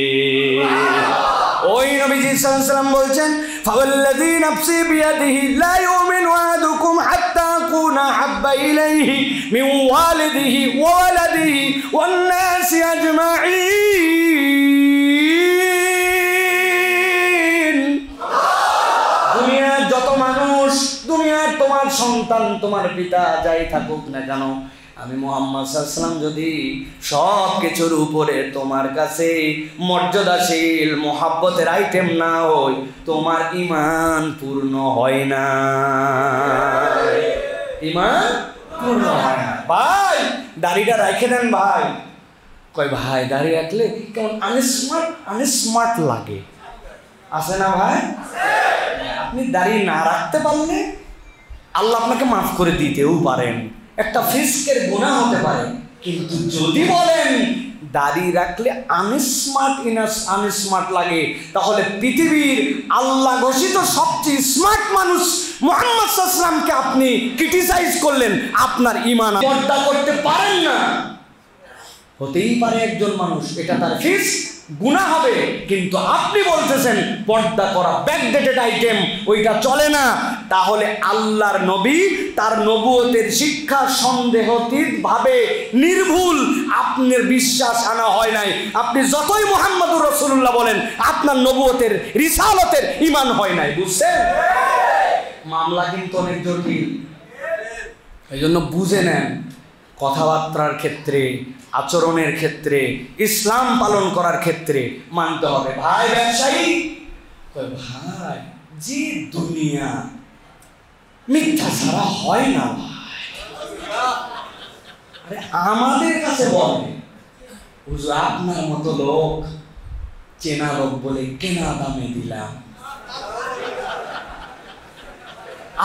ওই নবীজি সাল্লাল্লাহু আলাইহি ওয়াসাল্লাম বলছেন ফাওয়াল্লাযী নাফসি বিয়াদিহি লা ইউমিনু আহাদুকুম হাত্তা আকুনা হাব্বা ইলাইহি মিন ওয়ালিদিহি ওয়া ওয়ালাদিহি ওয়ান নাসি আজমাঈন। দুনিয়ার যত মানুষ, দুনিয়ার তোমার সন্তান, তোমার পিতা যাই থাকুক না কেন, আমি মুহাম্মদ সাল্লাল্লাহু আলাইহি ওয়াসাল্লাম যদি সব কিছুর উপরে তোমার কাছে মর্যাদাশীল মোহাব্বতের আইটেম না হই, তোমার ঈমান পূর্ণ হয় না, ঈমান পূর্ণ হয় না। ভাই দাড়িটা রেখে দেন ভাই। কয় ভাই দাড়ি রাখলে কেমন আনস্মার্ট লাগে, আছে না ভাই? আপনি দাড়ি না রাখতে পারলে আল্লাহ আপনাকে মাফ করে দিতেও পারেন, একটা ফিস্কের গুনাহ হতে পারে। কিন্তু যদি বলেন দাড়ি রাখলে আনস্মার্ট লাগে, তাহলে পৃথিবীর আল্লাহ ঘোষিত সবচেয়ে স্মার্ট মানুষ মুহাম্মদ সাল্লাল্লাহু আলাইহি ওয়াসাল্লামকে আপনি ক্রিটিসাইজ করলেন, আপনার ঈমান পর্দা করতে পারেন না। হতেই পারে একজন মানুষ এটা তার ফিস গুনাহ হবে, কিন্তু আপনি বলতেছেন পর্দা করা ব্যাকডেটেড আইটেম, ওইটা চলে না। তাহলে আল্লাহর নবী তার নবুয়তের শিক্ষা সন্দেহাতীত ভাবে নির্ভুল, আপনার বিশ্বাস আনা হয় নাই। আপনি যতই মুহাম্মদুর রাসূলুল্লাহ বলেন, আপনার নবুয়তের রিসালতের ঈমান হয় নাই, বুঝছেন? মামলা কিন্তু অনেক জটিল, এই জন্য বুঝে নেন। কথাবার্তার ক্ষেত্রে, আচরণের ক্ষেত্রে, ইসলাম পালন করার ক্ষেত্রে মানতে হবে। ভাই ব্যবসায়ী, ভাই যে দুনিয়া মিথ্যা ছাড়া হয় না ভাই। আরে আমাদের কাছে বলে হুজুর আপনার মতো লোক, চেনা লোক বলে কেনা দামে দিলাম।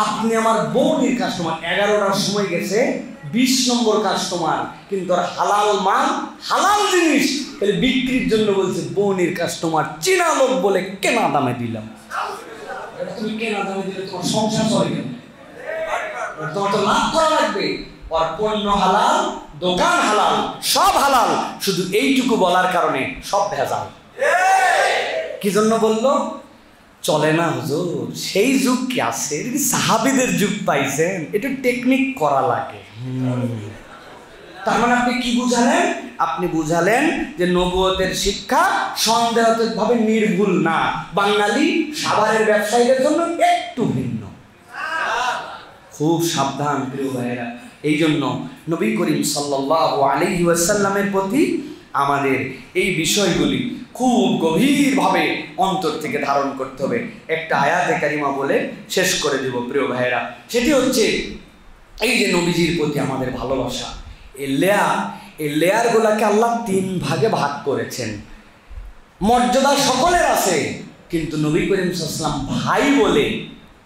আপনি আমার বোনের কাস্টমার, 11টার সময় গেছে 20 নম্বর কাস্টমার, কিন্তু আর হালাল মাল হালাল জিনিস তাহলে বিক্রির জন্য বলছে বোনের কাস্টমার, চেনা লোক বলে কেনা দামে দিলাম। তুমি কেনা দামে দিলে তোমার সংসার চলে কেন? তোমার তো লাভ করা লাগবে। আর পণ্য হালাল, দোকান হালাল, সব হালাল, শুধু এইটুকু বলার কারণে সব ভেজাল। কি জন্য বললো? চলে না হুজুর, সেই যুগ কি আছে? সাহাবীদের যুগ পাইছেন, একটু টেকনিক করা লাগে। তার মানে আপনি কি বুঝালেন? আপনি বুঝালেন যে নবুয়তের শিক্ষা সন্দেহাতীত ভাবে নির্ভুল না, বাঙালি সাভারের ব্যবসায়ীদের জন্য একটু ভিন্ন। খুব সাবধান প্রিয় ভাইয়েরা। এই জন্য নবী করিম সাল্লাল্লাহু আলাইহি ওয়াসাল্লামের প্রতি আমাদের এই বিষয়গুলি খুব গভীরভাবে অন্তর থেকে ধারণ করতে হবে। একটা আয়াতে কারিমা বলে শেষ করে দেব প্রিয় ভাইয়েরা, সেটি হচ্ছে এই যে নবীজির প্রতি আমাদের ভালোবাসা, এই লেয়ারগুলোকে আল্লাহ 3 ভাগে ভাগ করেছেন। মর্যাদা সকলের আছে, কিন্তু নবী করিম সাল্লাল্লাহু আলাইহি ওয়াসাল্লাম ভাই বলে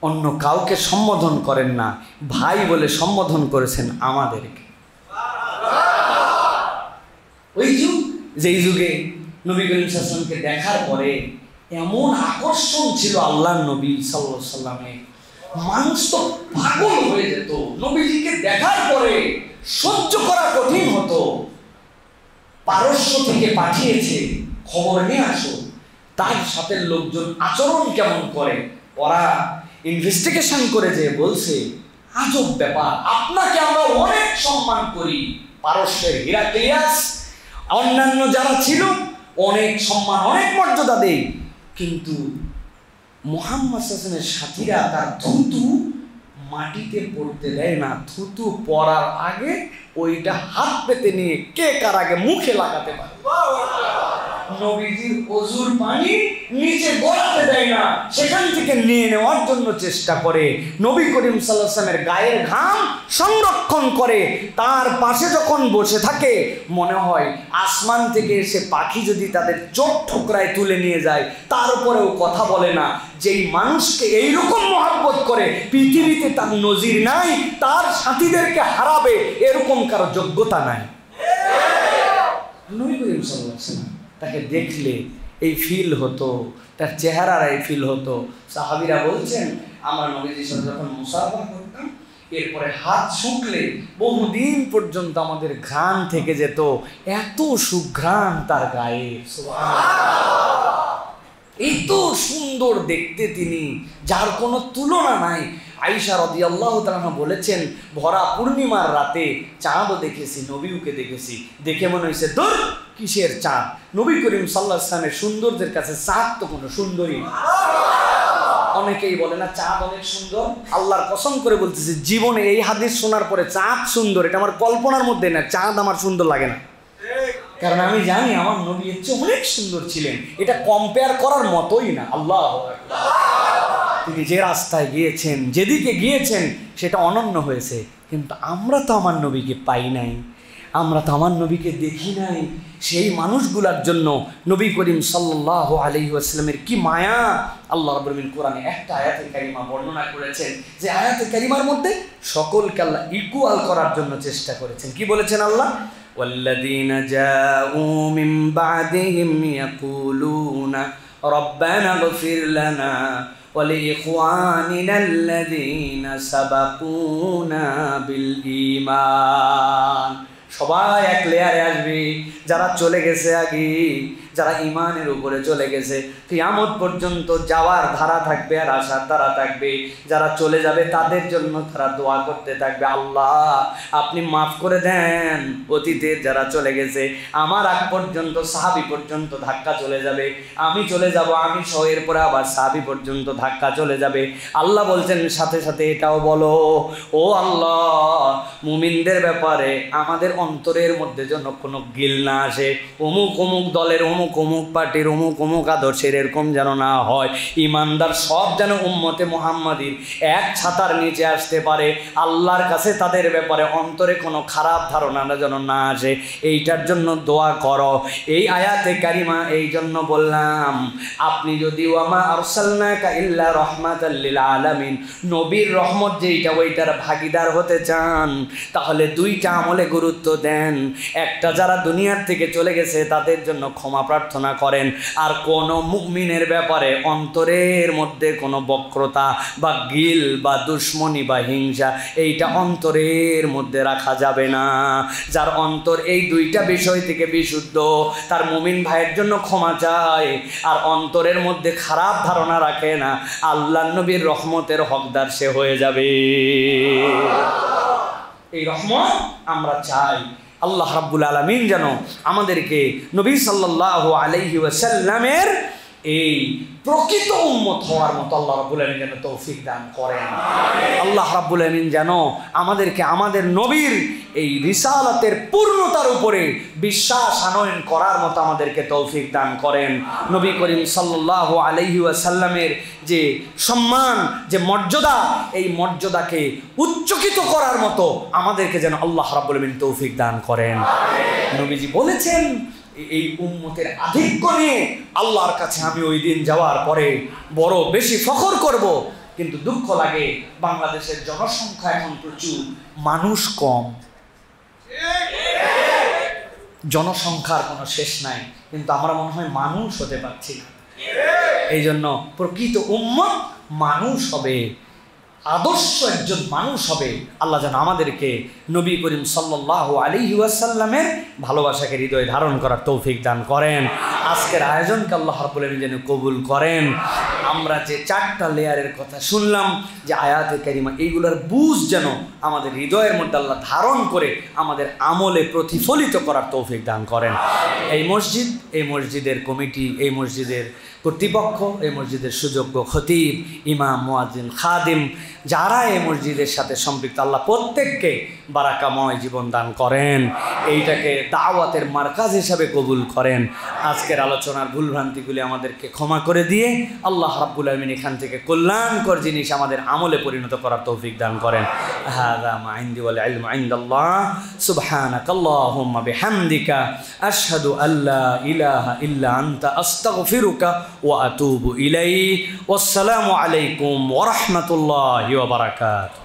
অন্য কাউকে সম্বোধন করেন না, ভাই বলে সম্বোধন করেছেন আমাদেরকে। ওই যুগ, যেই যুগে নবী করিম সাল্লাল্লাহু আলাইহি ওয়াসাল্লামকে দেখার পরে এমন আকর্ষণ ছিল আল্লাহর নবী সাল্লাল্লাহু আলাইহি ওয়াসাল্লামের, মানুষ তো পাগল হয়ে যেত। নবীজিকে দেখার পরে সহ্য করা কঠিন হতো। পারস্য থেকে পাঠিয়েছে খবর নিয়ে আসো, তার সাথে লোকজন আচরণ কেমন করে। ওরা ইনভেস্টিগেশন করে যে বলছে আজব ব্যাপার, আপনাকে আমরা অনেক সম্মান করি, পারস্যের হিরাক্লিয়াস অন্যান্য যারা ছিল অনেক সম্মান, অনেক মর্যাদা দেই, কিন্তু মুহাম্মদ সাল্লাল্লাহু আলাইহি ওয়াসাল্লামের সাথীরা তার ধুতু মাটিতে পড়তে দেয় না, থুতু পড়ার আগে ওইটা হাত পেতে নিয়ে কে কার আগে মুখে লাগাতে পারে। নবীজির ওযুর পানি নিচে গড়াতে দেয় না, সেখান থেকে নিয়ে নেওয়ার জন্য চেষ্টা করে। নবী করিম সাল্লাল্লাহু আলাইহি ওয়াসাল্লামের গায়ের ঘাম সংরক্ষণ করে। তার পাশে যখন বসে থাকে মনে হয় আসমান থেকে এসে পাখি যদি তাদের চোখ ঠোকরায় তুলে নিয়ে যায়, তার উপরেও কথা বলে না। যেই মানুষকে এইরকম মহব্বত করে পৃথিবীতে তার নজির নাই, তার সাথীদেরকে হারাবে এরকম কারো যোগ্যতা নাই। নবী করিম সাল্লাল্লাহু আলাইহি ওয়াসাল্লাম তাকে দেখলে এই ফিল হতো, তার চেহারার এই ফিল হতো। সাহাবীরা বলছেন আমরা নবীজির সাথে যখন মুসাফা করতাম, এরপরে হাত শুকলে বহুদিন পর্যন্ত আমাদের ঘ্রাণ থেকে যেত, এত সুঘ্রাণ তার গায়ে। এত সুন্দর দেখতে তিনি, যার কোনো তুলনা নাই। আয়েশা রাদিয়াল্লাহু তাআলা বলেছেন ভরা পূর্ণিমার রাতে চাঁদও দেখেছি, নবীকে দেখেছি, দেখে মনে হয়েছে দূর কিসের চাঁদ। নবী করিম সাল্লাল্লাহু আলাইহি ওয়াসাল্লামের সৌন্দর্যের কাছে চাঁদ তো কোনো সুন্দরী না। অনেকেই বলে না চাঁদ অনেক সুন্দর, আল্লাহর কসম করে বলতেছে জীবনে এই হাদিস শোনার পরে চাঁদ সুন্দর এটা আমার কল্পনার মধ্যে না, চাঁদ আমার সুন্দর লাগে না। কারণ আমি জানি আমার নবী হচ্ছে অনেক সুন্দর ছিলেন, এটা কম্পেয়ার করার মতোই না। আল্লাহ তিনি যে রাস্তায় গিয়েছেন, যেদিকে গিয়েছেন সেটা অনন্য হয়েছে, কিন্তু আমরা তো আমার নবীকে পাই নাই, আমরা তো আমার নবীকে দেখি নাই। সেই মানুষগুলোর জন্য নবী করিম সাল্লাল্লাহু আলাইহি ওয়াসাল্লামের কি মায়া। আল্লাহ রাব্বুল আলামিন কোরআনে একটা আয়াতে কারিমা বর্ণনা করেছেন, যে আয়াতে কারিমার মধ্যে সকলকে আল্লাহ ইকুয়াল করার জন্য চেষ্টা করেছেন। কি বলেছেন আল্লাহ? والذين جاءوا من بعدهم يقولون ربنا اغفر لنا ولإخواننا الذين سبقونا بالإيمان। সবাই এক লেয়ারে আসবে, যারা চলে গেছে আগে, যারা ইমানের উপরে চলে গেছে, কিয়ামত পর্যন্ত যাওয়ার ধারা থাকবে আর আসার ধারা থাকবে। যারা চলে যাবে তাদের জন্য তারা দোয়া করতে থাকবে, আল্লাহ আপনি মাফ করে দেন অতীতের যারা চলে গেছে। আমার আগ পর্যন্ত সাহাবী পর্যন্ত ধাক্কা চলে যাবে, আমি চলে যাব, আমি সহ এরপরে আবার সাহাবী পর্যন্ত ধাক্কা চলে যাবে। আল্লাহ বলছেন সাথে সাথে এটাও বলো, ও আল্লাহ মুমিনদের ব্যাপারে আমাদের অন্তরের মধ্যে যেন কোনো গিল না আসে, অমুক অমুক দলের, অমুক অমুক পার্টির, অমুক অমুক আদর্শের, এরকম যেন না হয়। ইমানদার সব যেন উম্মতে মুহাম্মাদির এক ছাতার নিচে আসতে পারে। আল্লাহর কাছে তাদের ব্যাপারে অন্তরে কোনো খারাপ ধারণা যেন না আসে, এইটার জন্য দোয়া করো। এই আয়াতে কারিমা এই জন্য বললাম, আপনি যদি ওয়ামা আরসালনাকা ইল্লা রাহমাতাল লিল আলামিন, নবীর রহমত যেইটা ওইটার ভাগীদার হতে চান, তাহলে দুইটা আমলে গুরুত্ব দেন। একটা, যারা দুনিয়ার থেকে চলে গেছে তাদের জন্য ক্ষমা প্রার্থনা করেন। আর কোন মুমিনের ব্যাপারে অন্তরের মধ্যে কোনো বক্রতা বা গিল বা দুশ্মনী বা হিংসা এইটা অন্তরের মধ্যে রাখা যাবে না। যার অন্তর এই দুইটা বিষয় থেকে বিশুদ্ধ, তার মুমিন ভাইয়ের জন্য ক্ষমা চায় আর অন্তরের মধ্যে খারাপ ধারণা রাখে না, আল্লাহ নবীর রহমতের হকদার সে হয়ে যাবে। এই রহমত আমরা চাই। আল্লাহ রাব্বুল আলামিন যেন আমাদেরকে নবী সাল্লাল্লাহু আলাইহি ওয়াসাল্লামের এই প্রকৃত উম্মত হওয়ার মতো আল্লাহ রাব্বুল আলামিন যেন তৌফিক দান করেন। আল্লাহ রাব্বুল আলামিন যেন আমাদেরকে আমাদের নবীর এই রিসালাতের পূর্ণতার উপরে বিশ্বাস আনয়ন করার মতো আমাদেরকে তৌফিক দান করেন। নবী করিম সাল্লাল্লাহু আলাইহি ওয়াসাল্লামের যে সম্মান, যে মর্যাদা, এই মর্যাদাকে উচ্চকিত করার মতো আমাদেরকে যেন আল্লাহ রাব্বুল আলামিন তৌফিক দান করেন। নবীজি বলেছেন এই উম্মতের আধিক্য নিয়ে আল্লাহর কাছে আমি ওই দিন যাওয়ার পরে বড় বেশি ফখর করব। কিন্তু দুঃখ লাগে বাংলাদেশের জনসংখ্যা এখন প্রচুর, মানুষ কম, জনসংখ্যার কোনো শেষ নাই, কিন্তু আমরা মনে হয় মানুষ হতে পারছি না। এই জন্য প্রকৃত উম্মত মানুষ হবে, আদর্শ একজন মানুষ হবে। আল্লাহ যেন আমাদেরকে নবী করিম সাল্লাল্লাহু আলাইহি ওয়াসাল্লামের ভালোবাসাকে হৃদয়ে ধারণ করার তৌফিক দান করেন। আজকের আয়োজনকে আল্লাহ রাব্বুল আলামিন যেন কবুল করেন। আমরা যে চারটা লেয়ারের কথা শুনলাম, যে আয়াতে কারিমা, এইগুলোর বুঝ যেন আমাদের হৃদয়ের মধ্যে আল্লাহ ধারণ করে আমাদের আমলে প্রতিফলিত করার তৌফিক দান করেন। এই মসজিদ, এই মসজিদের কমিটি, এই মসজিদের কর্তৃপক্ষ, এই মসজিদের সুযোগ্য খতিব, ইমাম, মুয়াজ্জিন, খাদিম, যারা এই মসজিদের সাথে সম্পৃক্ত, আল্লাহ প্রত্যেককে বারাকাময় জীবন দান করেন, এইটাকে দাওয়াতের মার্কাজ হিসাবে কবুল করেন। আজকের আলোচনার ভুলভ্রান্তিগুলি আমাদেরকে ক্ষমা করে দিয়ে আল্লাহ রাব্বুল আলামিন এখান থেকে কল্যাণকর জিনিস আমাদের আমলে পরিণত করার তৌফিক দান করেন। হাযা মা ইনদি ওয়াল ইলমু ইনদাল্লাহ, সুবহানাকাল্লাহুম্মা বিহামদিকা, আশহাদু আল্লা ইলাহা ইল্লা আনতা, আস্তাগফিরুকা ওয়া আতুবু ইলাইক। ওয়াসসালামু আলাইকুম ওয়া রাহমাতুল্লাহি ওয়া বারাকাতুহু।